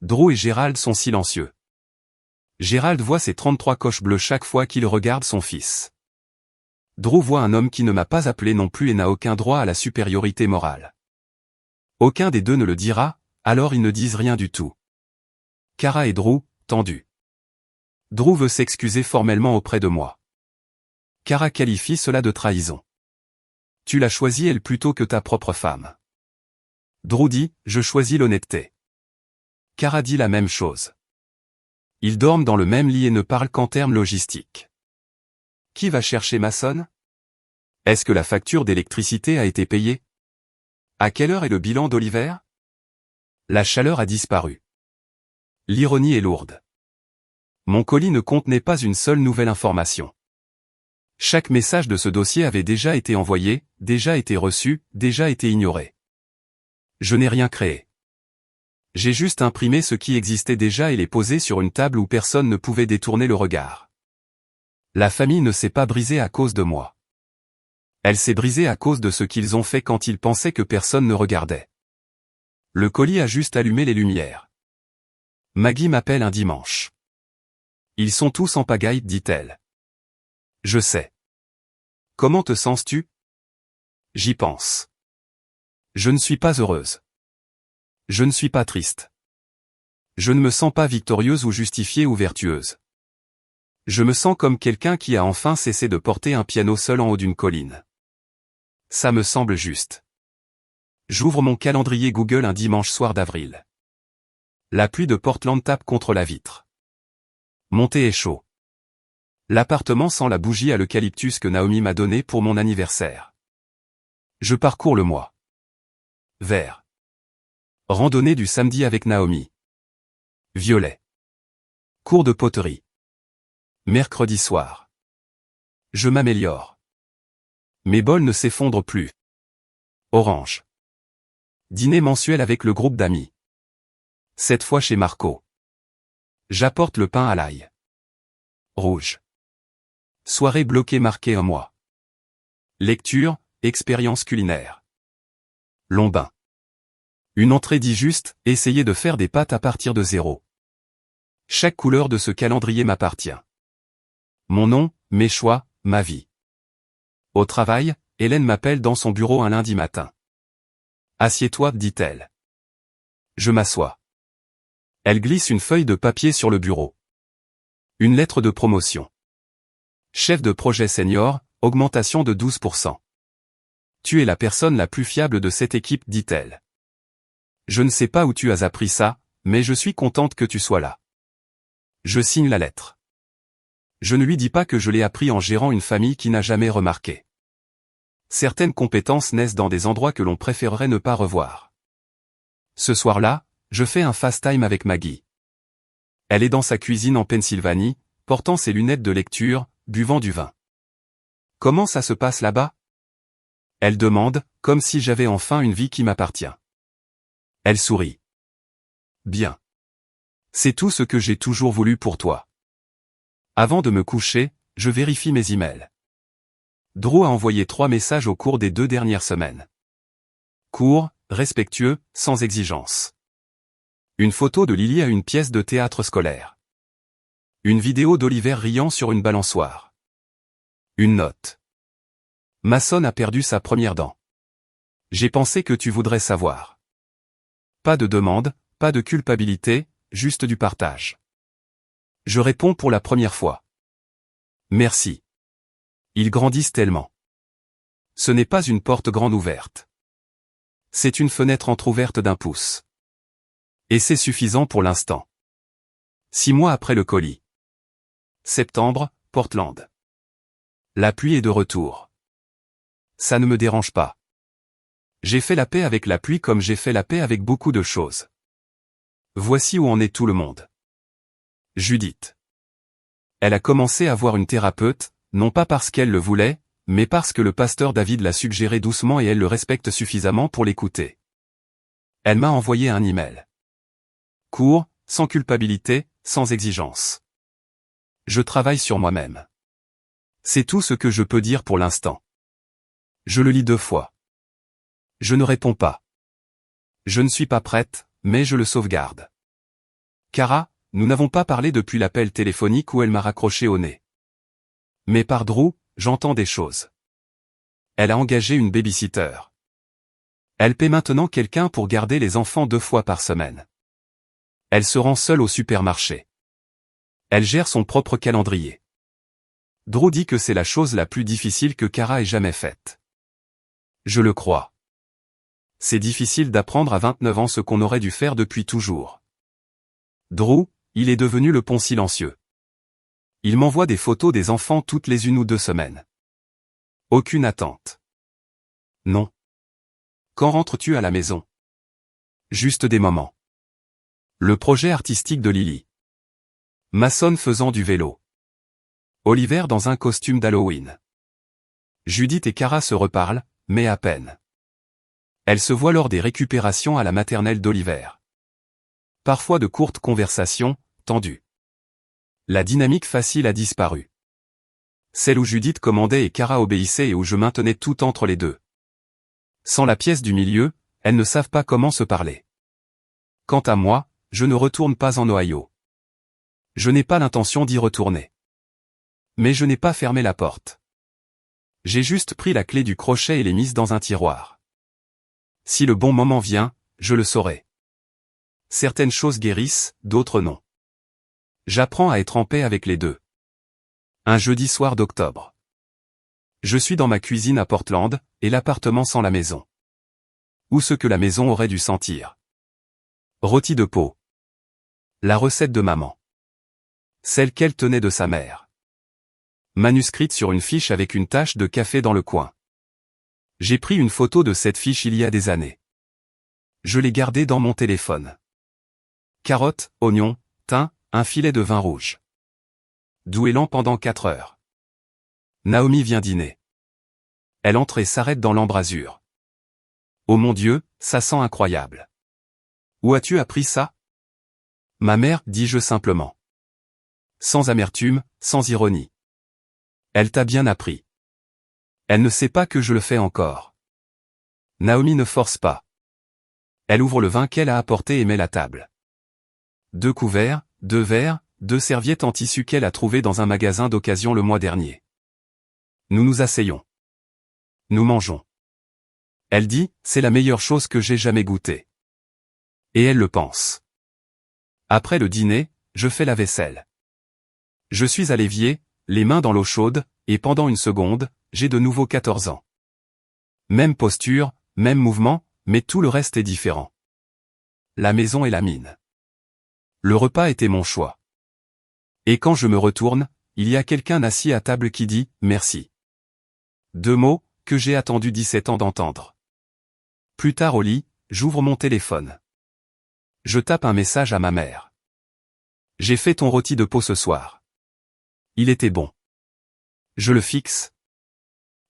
Drew et Gérald sont silencieux. Gérald voit ses 33 coches bleues chaque fois qu'il regarde son fils. Drew voit un homme qui ne m'a pas appelé non plus et n'a aucun droit à la supériorité morale. Aucun des deux ne le dira, alors ils ne disent rien du tout. Cara et Drew, tendus. Drew veut s'excuser formellement auprès de moi. Cara qualifie cela de trahison. Tu l'as choisie elle plutôt que ta propre femme. Drew dit, je choisis l'honnêteté. Cara dit la même chose. Ils dorment dans le même lit et ne parlent qu'en termes logistiques. Qui va chercher Mason? Est-ce que la facture d'électricité a été payée? À quelle heure est le bilan d'Oliver? La chaleur a disparu. L'ironie est lourde. Mon colis ne contenait pas une seule nouvelle information. Chaque message de ce dossier avait déjà été envoyé, déjà été reçu, déjà été ignoré. Je n'ai rien créé. J'ai juste imprimé ce qui existait déjà et les posé sur une table où personne ne pouvait détourner le regard. La famille ne s'est pas brisée à cause de moi. Elle s'est brisée à cause de ce qu'ils ont fait quand ils pensaient que personne ne regardait. Le colis a juste allumé les lumières. Maggie m'appelle un dimanche. Ils sont tous en pagaille, dit-elle. Je sais. Comment te sens-tu? J'y pense. Je ne suis pas heureuse. Je ne suis pas triste. Je ne me sens pas victorieuse ou justifiée ou vertueuse. Je me sens comme quelqu'un qui a enfin cessé de porter un piano seul en haut d'une colline. Ça me semble juste. J'ouvre mon calendrier Google un dimanche soir d'avril. La pluie de Portland tape contre la vitre. Mon thé est chaud. L'appartement sent la bougie à l'eucalyptus que Naomi m'a donnée pour mon anniversaire. Je parcours le mois. Vert. Randonnée du samedi avec Naomi. Violet. Cours de poterie. Mercredi soir. Je m'améliore. Mes bols ne s'effondrent plus. Orange. Dîner mensuel avec le groupe d'amis. Cette fois chez Marco. J'apporte le pain à l'ail. Rouge. Soirée bloquée marquée un mois. Lecture, expérience culinaire. Lombin. Une entrée dit juste, essayez de faire des pâtes à partir de zéro. Chaque couleur de ce calendrier m'appartient. Mon nom, mes choix, ma vie. Au travail, Hélène m'appelle dans son bureau un lundi matin. Assieds-toi, dit-elle. Je m'assois. Elle glisse une feuille de papier sur le bureau. Une lettre de promotion. Chef de projet senior, augmentation de 12%. Tu es la personne la plus fiable de cette équipe, dit-elle. Je ne sais pas où tu as appris ça, mais je suis contente que tu sois là. Je signe la lettre. Je ne lui dis pas que je l'ai appris en gérant une famille qui n'a jamais remarqué. Certaines compétences naissent dans des endroits que l'on préférerait ne pas revoir. Ce soir-là, je fais un fast time avec Maggie. Elle est dans sa cuisine en Pennsylvanie, portant ses lunettes de lecture, buvant du vin. Comment ça se passe là-bas? Elle demande, comme si j'avais enfin une vie qui m'appartient. Elle sourit. Bien. C'est tout ce que j'ai toujours voulu pour toi. Avant de me coucher, je vérifie mes emails. Drew a envoyé 3 messages au cours des 2 dernières semaines. Court, respectueux, sans exigence. Une photo de Lily à une pièce de théâtre scolaire. Une vidéo d'Oliver riant sur une balançoire. Une note. Mason a perdu sa première dent. J'ai pensé que tu voudrais savoir. Pas de demande, pas de culpabilité, juste du partage. Je réponds pour la première fois. Merci. Ils grandissent tellement. Ce n'est pas une porte grande ouverte. C'est une fenêtre entrouverte d'1 pouce. Et c'est suffisant pour l'instant. 6 mois après le colis. Septembre, Portland. La pluie est de retour. Ça ne me dérange pas. J'ai fait la paix avec la pluie comme j'ai fait la paix avec beaucoup de choses. Voici où en est tout le monde. Judith. Elle a commencé à voir une thérapeute, non pas parce qu'elle le voulait, mais parce que le pasteur David l'a suggéré doucement et elle le respecte suffisamment pour l'écouter. Elle m'a envoyé un email. Court, sans culpabilité, sans exigence. Je travaille sur moi-même. C'est tout ce que je peux dire pour l'instant. Je le lis 2 fois. Je ne réponds pas. Je ne suis pas prête, mais je le sauvegarde. Cara, nous n'avons pas parlé depuis l'appel téléphonique où elle m'a raccroché au nez. Mais par Drew, j'entends des choses. Elle a engagé une babysitter. Elle paie maintenant quelqu'un pour garder les enfants 2 fois par semaine. Elle se rend seule au supermarché. Elle gère son propre calendrier. Drew dit que c'est la chose la plus difficile que Cara ait jamais faite. Je le crois. C'est difficile d'apprendre à 29 ans ce qu'on aurait dû faire depuis toujours. Drew, il est devenu le pont silencieux. Il m'envoie des photos des enfants toutes les 1 ou 2 semaines. Aucune attente. Non. Quand rentres-tu à la maison? Juste des moments. Le projet artistique de Lily. Mason faisant du vélo. Oliver dans un costume d'Halloween. Judith et Cara se reparlent, mais à peine. Elles se voient lors des récupérations à la maternelle d'Oliver. Parfois de courtes conversations, tendues. La dynamique facile a disparu. Celle où Judith commandait et Cara obéissait et où je maintenais tout entre les deux. Sans la pièce du milieu, elles ne savent pas comment se parler. Quant à moi, je ne retourne pas en Ohio. Je n'ai pas l'intention d'y retourner. Mais je n'ai pas fermé la porte. J'ai juste pris la clé du crochet et l'ai mise dans un tiroir. Si le bon moment vient, je le saurai. Certaines choses guérissent, d'autres non. J'apprends à être en paix avec les deux. Un jeudi soir d'octobre. Je suis dans ma cuisine à Portland, et l'appartement sent la maison. Ou ce que la maison aurait dû sentir. Rôti de peau. La recette de maman. Celle qu'elle tenait de sa mère. Manuscrite sur une fiche avec une tache de café dans le coin. J'ai pris une photo de cette fiche il y a des années. Je l'ai gardée dans mon téléphone. Carottes, oignons, thym, un filet de vin rouge. Douélan pendant 4 heures. Naomi vient dîner. Elle entre et s'arrête dans l'embrasure. Oh mon Dieu, ça sent incroyable. Où as-tu appris ça? Ma mère, dis-je simplement. Sans amertume, sans ironie. Elle t'a bien appris. Elle ne sait pas que je le fais encore. Naomi ne force pas. Elle ouvre le vin qu'elle a apporté et met la table. 2 couverts, 2 verres, 2 serviettes en tissu qu'elle a trouvées dans un magasin d'occasion le mois dernier. Nous nous asseyons. Nous mangeons. Elle dit, c'est la meilleure chose que j'ai jamais goûtée. Et elle le pense. Après le dîner, je fais la vaisselle. Je suis à l'évier, les mains dans l'eau chaude, et pendant une seconde, j'ai de nouveau 14 ans. Même posture, même mouvement, mais tout le reste est différent. La maison est la mine. Le repas était mon choix. Et quand je me retourne, il y a quelqu'un assis à table qui dit « merci ». 2 mots, que j'ai attendu 17 ans d'entendre. Plus tard au lit, j'ouvre mon téléphone. Je tape un message à ma mère. J'ai fait ton rôti de peau ce soir. Il était bon. Je le fixe.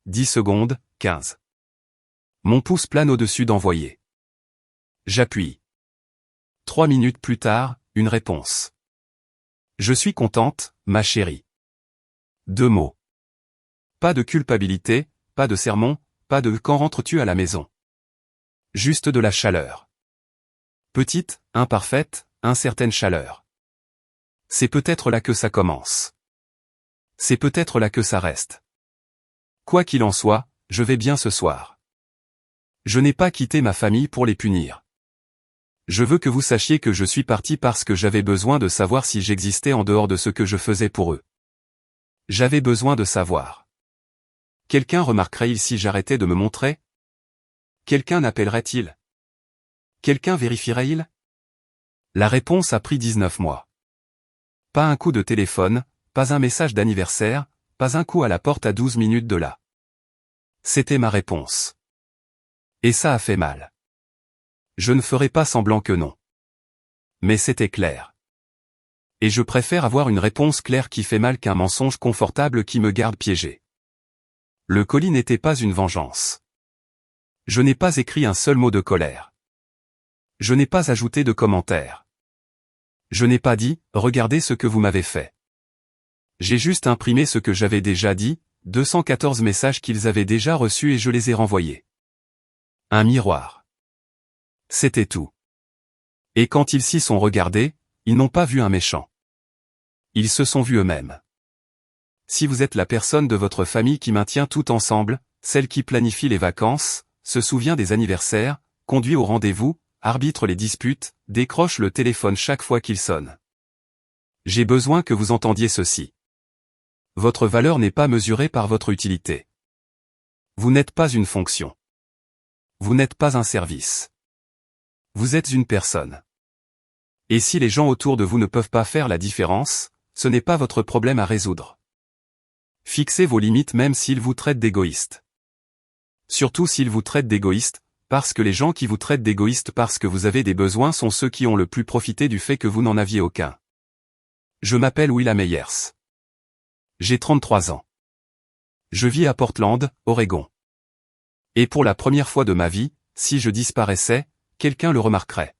10 secondes, 15. Mon pouce plane au-dessus d'envoyer. J'appuie. 3 minutes plus tard, une réponse. Je suis contente, ma chérie. 2 mots. Pas de culpabilité, pas de sermon, pas de quand rentres-tu à la maison. Juste de la chaleur. Petite, imparfaite, incertaine chaleur. C'est peut-être là que ça commence. C'est peut-être là que ça reste. Quoi qu'il en soit, je vais bien ce soir. Je n'ai pas quitté ma famille pour les punir. Je veux que vous sachiez que je suis parti parce que j'avais besoin de savoir si j'existais en dehors de ce que je faisais pour eux. J'avais besoin de savoir. Quelqu'un remarquerait-il si j'arrêtais de me montrer? Quelqu'un appellerait-il? Quelqu'un vérifierait-il? La réponse a pris 19 mois. Pas un coup de téléphone, pas un message d'anniversaire, pas un coup à la porte à 12 minutes de là. C'était ma réponse. Et ça a fait mal. Je ne ferai pas semblant que non. Mais c'était clair. Et je préfère avoir une réponse claire qui fait mal qu'un mensonge confortable qui me garde piégé. Le colis n'était pas une vengeance. Je n'ai pas écrit un seul mot de colère. Je n'ai pas ajouté de commentaire. Je n'ai pas dit, regardez ce que vous m'avez fait. J'ai juste imprimé ce que j'avais déjà dit, 214 messages qu'ils avaient déjà reçus et je les ai renvoyés. Un miroir. C'était tout. Et quand ils s'y sont regardés, ils n'ont pas vu un méchant. Ils se sont vus eux-mêmes. Si vous êtes la personne de votre famille qui maintient tout ensemble, celle qui planifie les vacances, se souvient des anniversaires, conduit au rendez-vous, arbitre les disputes, décroche le téléphone chaque fois qu'il sonne. J'ai besoin que vous entendiez ceci. Votre valeur n'est pas mesurée par votre utilité. Vous n'êtes pas une fonction. Vous n'êtes pas un service. Vous êtes une personne. Et si les gens autour de vous ne peuvent pas faire la différence, ce n'est pas votre problème à résoudre. Fixez vos limites même s'ils vous traitent d'égoïste. Surtout s'ils vous traitent d'égoïste, parce que les gens qui vous traitent d'égoïste parce que vous avez des besoins sont ceux qui ont le plus profité du fait que vous n'en aviez aucun. Je m'appelle Willa Meyers. J'ai 33 ans. Je vis à Portland, Oregon. Et pour la première fois de ma vie, si je disparaissais, quelqu'un le remarquerait.